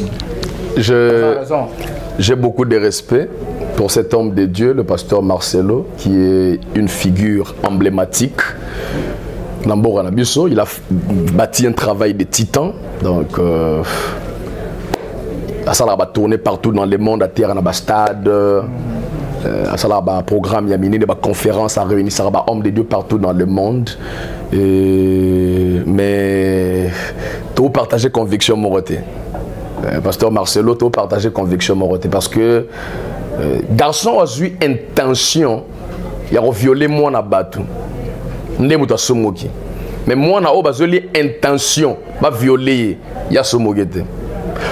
J'ai beaucoup de respect pour cet homme de Dieu, le pasteur Marcelo, qui est une figure emblématique Nambo Ranabiso, il a bâti un travail de titan. Donc, ça va tourner partout dans le monde, à terre, dans le stade. Ça va un programme, il y a des conférences à réunir, ça va hommes de Dieu partout dans le monde. Mais tout partager conviction Moroté. Pasteur Marcelo, tout partager conviction Moroté. Parce que garçon a eu intention, il a violé moi na batu. Ndé somoki. Mais moi na eu intention, va violer, il y a somogete.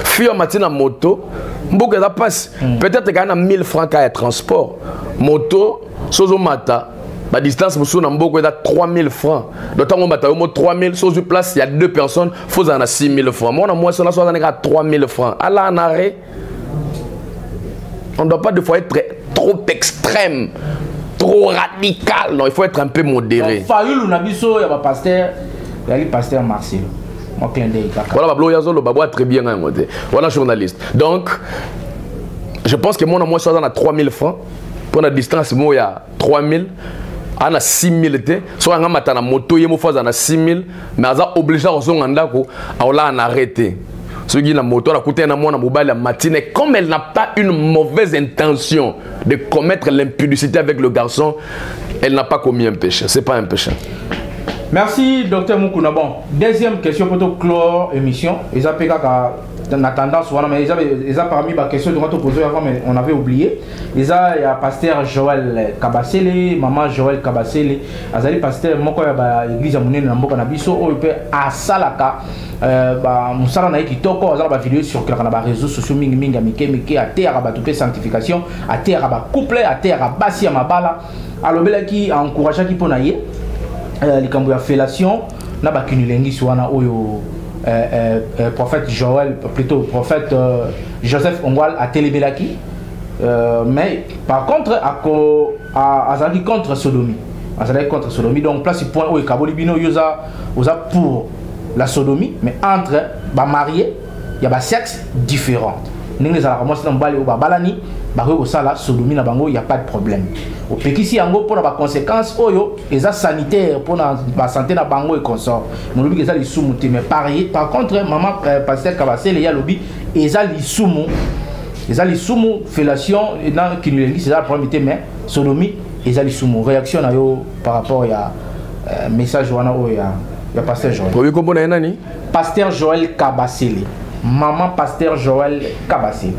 Fille matin moto. Peut-être qu'il y a 1000 francs à transport. Moto, sozo mata, la distance pour Nambo est 3000 francs. D'autant qu'on mata 3000, sur une place, il y a 2 personnes, il faut en 6000 francs. Moi, on a 3000 francs. À la arrêt, on ne doit pas de fois être trop extrême, trop radical. Non, il faut être un peu modéré. Fayoulou Nabiso, il y a le pasteur Marcelo. Voilà, très bien. Voilà, journaliste. Donc, je pense que moi, on a 3000 francs. Pour la distance, moi, il y a 3000. On a 6000. Soit on a moto, il y a 6000. Mais on a obligé à arrêter. Ceux qui ont moto, la matinée, comme elle n'a pas une mauvaise intention de commettre l'impudicité avec le garçon, elle n'a pas commis un péché. Ce n'est pas un péché. Merci, Dr Moukouna. Bon, deuxième question pour clore l'émission. Ils ont la tendance, mais ils ont parmi les questions que nous poser avant, mais on avait oublié. Il y a pasteur Joël Kabasele, maman Joël Kabasele, azali pasteur moko ya église ya munene na mboka na biso oyo pe asalaka ba musala na kitoko azala ba vidéo sur les réseaux sociaux mingi mike atera ba toute sanctification, atera ba couple, atera basi ya mabala. Alobela ki encourager ki pona ye likambo ya fellation na ba kinilengi swana oyo prophète Joël, plutôt prophète Joseph Ongwal a télébélaki. Mais par contre, Azali contre Sodomie. Azali contre Sodomie. Donc, place point où Kabolibino Yosa pour la sodomie, mais entre les mariés, il y a des sexes différents. Nous avons balani, la sodomie, il n'y a pas de problème. Au Pékissi, pour la conséquence, les sanitaires pour la santé de bango et consort. Nous avons les soumous. Mais par contre, maman pasteur Kabasele, il y a lobby, les soumous. Les soumous, fellation, qui nous dit c'est ça le premier thème, mais sodomie, les soumous. Réaction par rapport à message de pasteur Joël. Vous comprenez nani? Pasteur Joël Kabasele. Maman pasteur Joël Kabasele.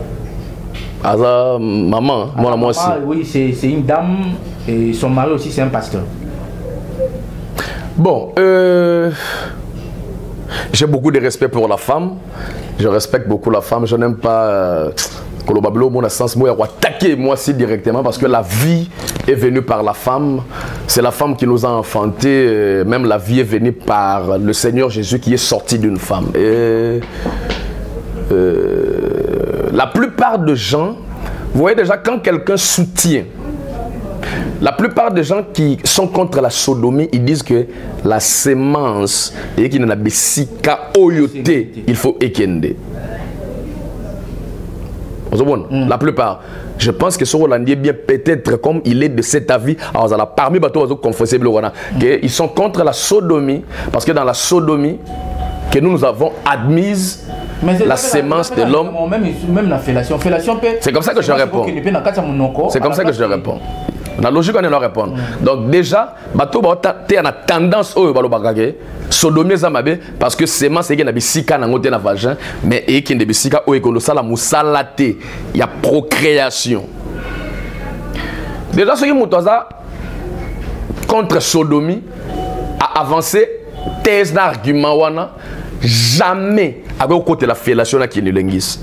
Maman, moi aussi. Oui, c'est une dame et son mari aussi c'est un pasteur. Bon, j'ai beaucoup de respect pour la femme. Je respecte beaucoup la femme. Je n'aime pas Kolobablo, mon sens, moi, attaquer moi aussi directement parce que la vie est venue par la femme. C'est la femme qui nous a enfantés. Même la vie est venue par le Seigneur Jésus qui est sorti d'une femme. Et la plupart des gens, vous voyez déjà quand quelqu'un soutient, la plupart des gens qui sont contre la sodomie, ils disent que la sémence et qu'il n'y a pas de oyote, il faut ekende. La plupart. Je pense que ce Rolandier bien peut-être comme il est de cet avis. Alors parmi les bateaux confessés, ils sont contre la sodomie parce que dans la sodomie que nous avons admise la sémence de l'homme. Même la fellation. C'est comme ça que je réponds. C'est comme ça que je réponds. La logique, on leur répond. Donc déjà, bateau tu as tendance au sodomie zamabe parce que sémence c'est qu'il y a bisika na ngote na vagin mais et qui ne bisika au école ça la musalate il y a procréation. Déjà ce qui motoza contre sodomie a avancé thèse d'argument wana jamais avec côté la fellation qui ne linguisse.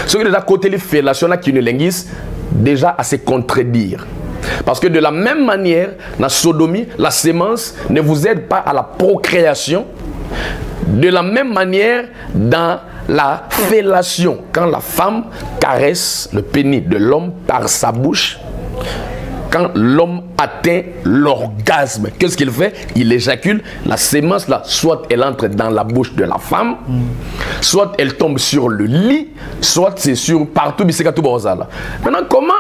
Ce qui déjà côté la fellation qui ne linguisse déjà à se contredire. Parce que de la même manière, la sodomie, la sémence ne vous aide pas à la procréation. De la même manière, dans la fellation, quand la femme caresse le pénis de l'homme par sa bouche, quand l'homme atteint l'orgasme, qu'est-ce qu'il fait? Il éjacule. La sémence, là, soit elle entre dans la bouche de la femme, soit elle tombe sur le lit, soit c'est sur partout. Maintenant, comment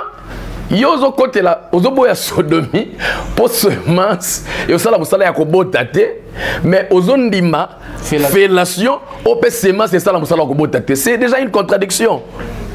Yozo côté là, ozoboya sodomie pour semence et au sala musala ya kobotate mais ozondima fellation au pe semence et sala musala kobotate. C'est déjà une contradiction.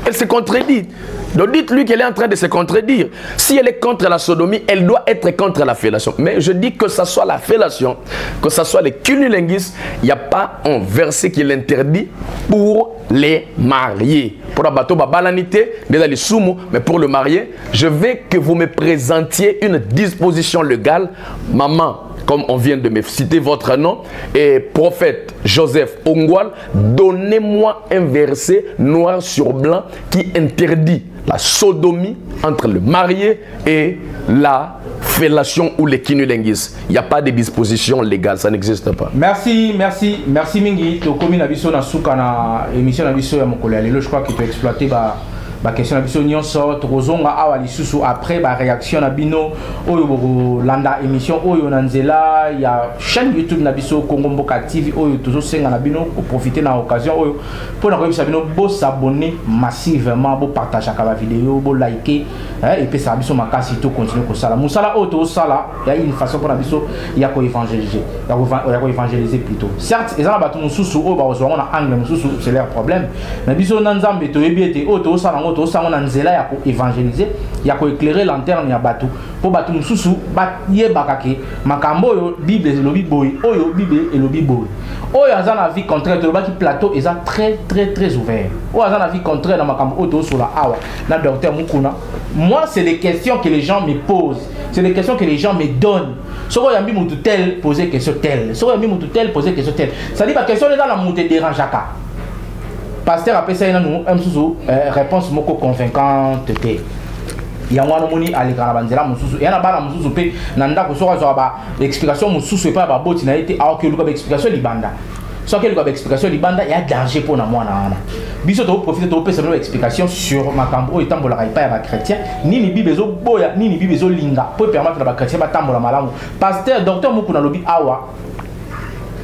Elle se contredit. Donc dites-lui qu'elle est en train de se contredire. Si elle est contre la sodomie, elle doit être contre la fellation. Mais je dis que ce soit la fellation, que ce soit les cunnilingus, il n'y a pas un verset qui l'interdit pour les mariés. Pour la bateau, mais pour le marié, je veux que vous me présentiez une disposition légale. Maman, comme on vient de me citer votre nom, et prophète Joseph Ongwal, donnez-moi un verset noir sur blanc qui interdit la sodomie entre le marié et la fellation ou les cunnilingus. Il n'y a pas de disposition légale, ça n'existe pas. Merci Mingi. Tu as commis la vision dans l'émission je crois que tu as exploité la question de la nyonso tozonga awa lisusu après la réaction na bino oyo landa émission oyo nanzela ya chaîne YouTube na biso Congo Mboka TV oyo tozo senga na bino pour profiter na occasion oyo pour na koyebisa bino bo s'abonner massivement bo partager la vidéo bo liker et puis ça biso makasi to continuer ko sala musala oyo to sala ya une façon pour na biso ya ko évangéliser ya ko évangéliser plutôt certes ezana batu mususu oyo ba ozwa na angle mususu c'est leur problème mais biso na nzambe to yebiete oyo to sala to sangona nzela ya ko évangéliser ya ko éclairer lanterne ya batu po batu mususu ba yebaka ke makambo oyo bible elobi boy oyo bible elobi boy oyo azana vie contraire to baki plateau eza très ouvert oyo azana vie contraire na makambo oyo to la awa na docteur Mukuna. Moi c'est des questions que les gens me posent, c'est des questions que les gens me donnent. Soko yambi mutu tel poser question tel, soko yambi mutu tel poser question tel, ça dit la question est dans la mutu dérangeaka. Pasteur appelle ça une réponse moko convaincante te. Yangwana moni alekana banzela mususu et na bana mususu pe nanda ko soka zo ba explication mususu pa ba boti na été alors que luka explication libanda. Soit que luka explication libanda il y a danger pour na mwana wana. Biso to profiter to pesa une explication sur makambo et tambola pa ya ba chrétien ni ni bible zo boya ni ni bible zo linga pour permettre na ba chrétien ba tambola malamu. Pasteur docteur Mukuna lobi awa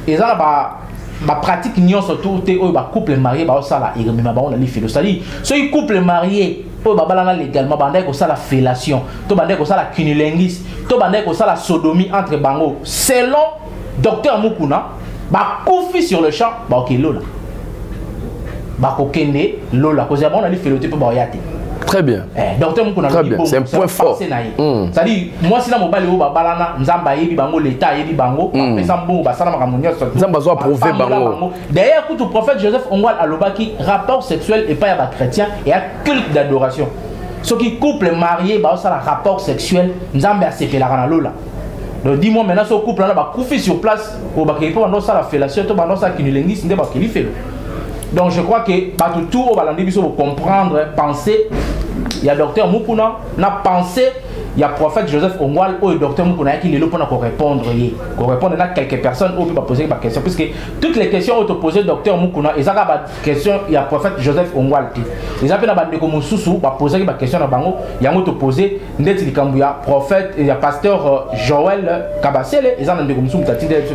ezala ba pratique nion surtout te o ba couple marié ba sala et même ba on a li fait c'est-à-dire ce couple marié o ba balana légalement banda ko sala fellation to banda ko sala cunnilingus to banda ko sala sodomie entre bango selon docteur Mukuna ba koufi sur le champ ba ok lola ba ko kende lola ko za ba on a li fait le type ba yate. Très bien. Docteur Mukuna, c'est un point fort. C'est-à-dire, moi, si je suis balana, Nzamba yebi bango, l'État yebi bango, après ça, bon, ça n'a pas Nzamba doit prouver bango. D'ailleurs, écoute, le prophète Joseph Ongwal Alobaki, rapport sexuel et pas à chrétien et à culte d'adoration. Ce qui couple marié, bah ça la rapport sexuel, Nzamba a séparé la ranalola. Donc dis-moi maintenant, ce couple là, bah couper sur place, au bac et pas dans ça la fellation, tout dans ça qui nous linguiste, n'est pas qu'il fait. Donc je crois que tout au balandi biso pour comprendre, penser, il y a docteur Mukuna, n'a pensé, il y a prophète Joseph Ongwal ou docteur Mukuna qui est là pour répondre. Pour répondre à quelques personnes ou pour poser des questions. Puisque toutes les questions ont posé docteur Mukuna, et ça a des questions, il y a prophète Joseph Ongwal. Ils ont des questions, pour poser des questions à Bango, il y a posé, il y a prophète, il y a pasteur Joël Kabassele, ils ont des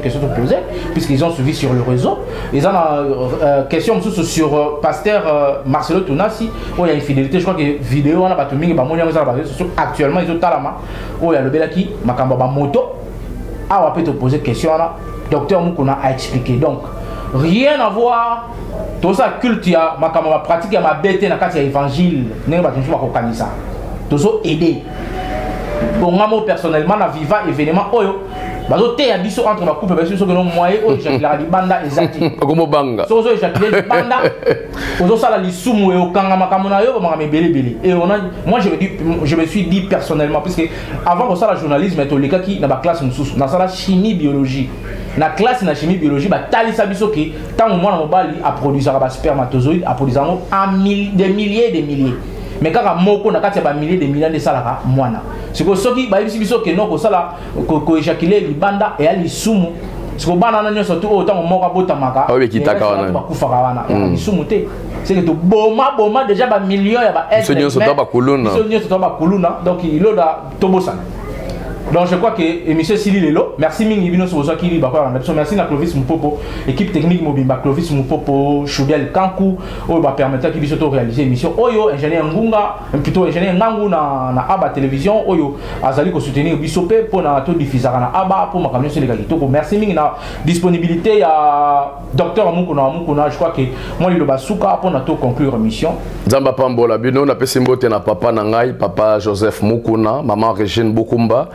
questions à poser, puisqu'ils ont suivi sur le réseau. Ils ont des questions sur pasteur Marcelo Tounassi, où il y a une fidélité, je crois que vidéo, on a pas tout mis, actuellement, ils ont talama, où il y a le belaki, makamba ba moto, ah, on peut te poser question là, docteur Mukuna a expliqué. Donc, rien à voir, tout ça culte, makamba pratique, ma bête, na kati ya évangile, n'est pas tout ça, tout ça aider. Bon, moi personnellement, na viva événement, oyo. Bazo te ya biso entre ma couple parce que non moyen o j'éclaire di banda ezaki comme banga so j'éclaire di banda ozo sala li sumu e okanga makamona yo ba belé et on a moi je me suis dit personnellement parce que avant que ça la journalisme et toleka ki na ba classe mususu na sala chimie biologie na classe na chimie biologie ba talisa biso ki tant moi na mobali a produire ba spermatozoïde a produire des milliers et des milliers. Mais quand on a des milliers de millions de salariés, c'est que ceux qui ont que éjaculé les bandes et les soumous, c'est que les surtout autant c'est que boma déjà des millions de donc il Donc je crois que émission Sili Lelo, merci mingi bino so qui li bakwa na merci na Clovis Mupopo, équipe technique mobimba Clovis Mupopo, Choudel Kankou, o ba permettre ki biso to réaliser émission Oyo ingénieur Ngunga, plutôt ingénieur Ngangu na Aba télévision Oyo azali ko soutenir biso pe pour na to diffuser na Aba pour makamyo sur les kitoko. Merci mingi na disponibilité ya docteur Mukuna, je crois que moi li lo basuka pour na to conclure émission. Nzamba pambola bino na pesimbote na papa na ngai, papa Joseph Mukuna, maman Régine Bukumba.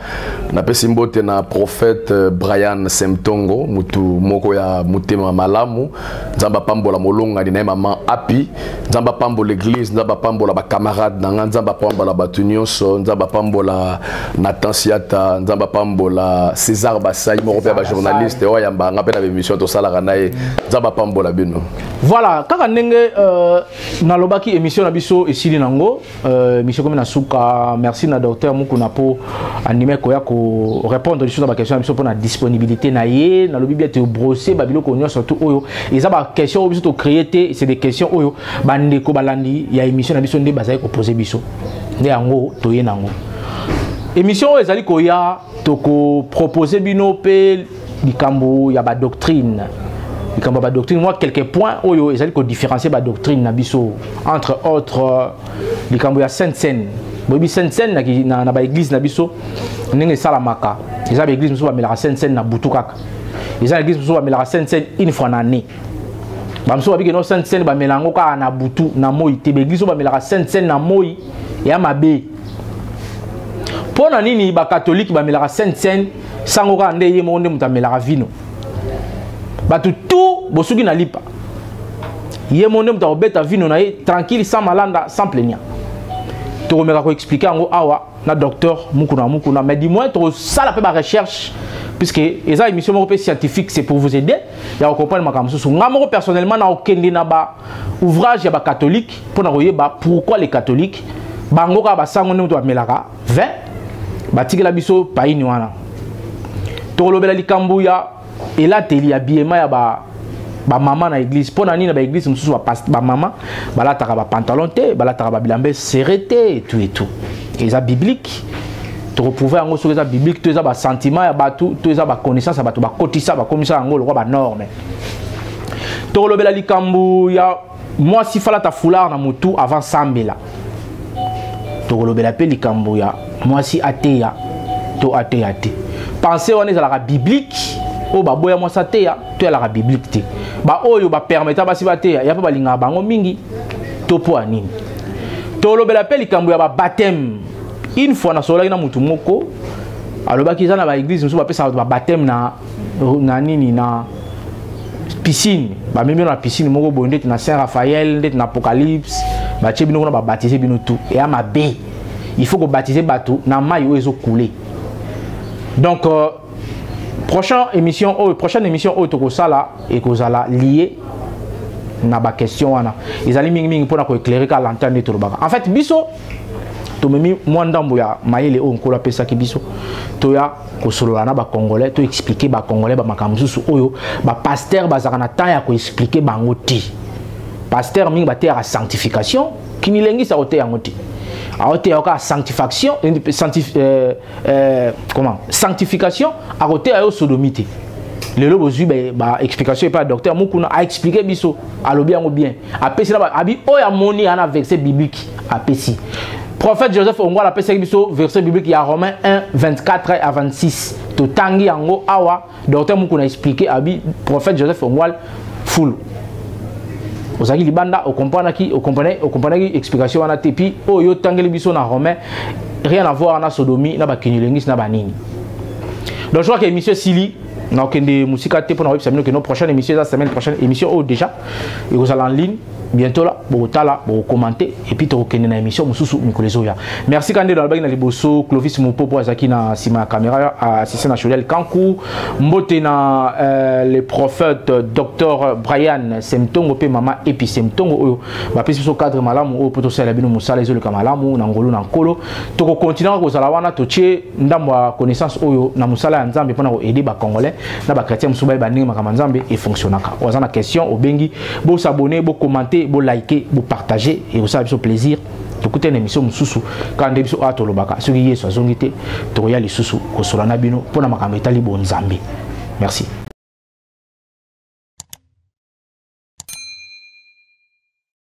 Na pesimbote na prophète Brian Semtongo mutu moko ya mutema malamu. Nzamba pambola molonga ni na maman Api. Nzamba pambola l'église, nzamba pambola ba camarade na nzamba pambola batu nyonso, nzamba pambola Nathan Siata, nzamba pambola César Basai moko pe ba journaliste oya yamba ngape na émission to sala kanaye nzamba pambola bino. Voilà, kaka ndenge na lobaki émission na biso esili nango émission comme na suka. Merci na docteur Mukuna po animer ko ya ko répondre sur ma question pour la disponibilité na ye na lobi bien te brosser babilo ko surtout oyo et ça ba question biso to créer c'est des questions oyo bande ko balandi ya émission na biso nde bazai ko poser biso nde yango to ye nango émission ezali ko ya to ko proposer bino pe likambo ya ba doctrine. Likambo ba doctrine moi quelques points oyo ezali ko différencier ba doctrine na biso entre autres likambo ya sainte scène bobi sainte scène na ba église na biso ndenge salamaka eza ba église muso ba melaka sainte scène na butu kaka eza église muso ba melaka sainte scène une fois na année ba muso ba biki no sainte scène ba melango ka na butu na moi te ba église ba melaka sainte scène na moi ya mabe pona nini ba catholique ba melaka sainte scène sango ka nde ye monde muta melaka vino batu tout bosuki na lipa ye monde muta obeta vino na ye tranquille sans malanda sans plaignant to remeka ko expliquer ngo awa na docteur Mukuna mais dis-moi to sala pe ba recherche puisque eza émission moko scientifique c'est pour vous aider ya comprendre makambo so ngamo personnellement na okende na ba ouvrage ya ba catholique pour na koyeba pourquoi les catholiques bango ka ba sango ne muto ba melaka 20 batikela biso paini wana to lobela likambo ya elateli ya biema ya ba maman na église pona nini na ba église mususu ba maman balataka ba pantalon te balataka ba bilambe serré et tout et ça biblique to retrouver en so ça biblique to ça ba sentiment ya batu to ça ba connaissance ya batu ba kotisa ba komisa ngo lo ba norme to lobela likambu ya moi si fala ta foulard na mutu avant sambela to lobela pe likambu ya moi si ateya to ateya te pensez on est à la biblique o ba boya moi sa teya to la biblique te ba oyo ba permettre ba si ba teya ya pa balinga bango mingi to po anini to lobela pe likambu ya ba baptême une fois na sola ina mutu moko aloba ki zana ba église musu ba pesa ba baptême na nini na piscine ba memi na piscine moko bonde na Saint Raphaël ndete na Apocalypse ba chebino na ba baptiser bino tout et à ma bé il faut que baptiser bateau na mai o ezo couler donc prochaine émission au Tokosala et Kozala lié na ba question wana ezali mingi pour na ko éclairer ka lanterne de Tolobaka en fait biso to memi mwandambo ya mayele o nkola pesa ki biso to ya ko solola na ba congolais to expliquer ba congolais ba makamzusu oyo ba pasteur bazaka na temps ya ko expliquer bango ti pasteur mingi ba terre à sanctification kini lengi sa ote yango ti a ote ya ka sanctification sanctification a ote ya sodomité le lobo zui ba explication pas docteur Mukuna a expliqué biso alobi yango bien apesi na abi oya moni ana verset biblique apesi prophète Joseph Ongwa la pesi biso verset biblique ya Romains 1 24 à 26 to tangi yango awa docteur Mukuna expliqué abi prophète Joseph Ongwa full ozaki libanda o comprendre ki explication wana tepi o yo tangeli biso na Romain rien à voir na sodomie na ba kinilengis na banini donc je crois que monsieur Sili na okende musika te pour na website que nos prochaine émission la semaine prochaine émission au déjà et vous allez en ligne bientôt là pour tala pour commenter et puis to okende na émission mususu mikolezo ya merci kande dans le bagi na liboso Clovis Mupopo azaki na sima caméra assistant national Kankou mbote na les prophètes docteur Brian Semtongo pe mama epi Semtongo oyo ba pesi so cadre malamu o poto sala bino musala ezo le kamalamu na ngolo na nkolo to ko continuer ko zala wana to tie ndambo connaissance oyo na musala ya nzambe pona ko aider ba congolais na ba chrétien musuba ba ndenge makama nzambe e fonctionnaka ozana question obengi bo s'abonner bo commenter bo liker bo partager et vous savez ce plaisir de tokute na émission mususu quand biso atolobaka soki yesu azongi te tokoya lisusu kosola na bino mpona makambo etali bonzambe. Merci.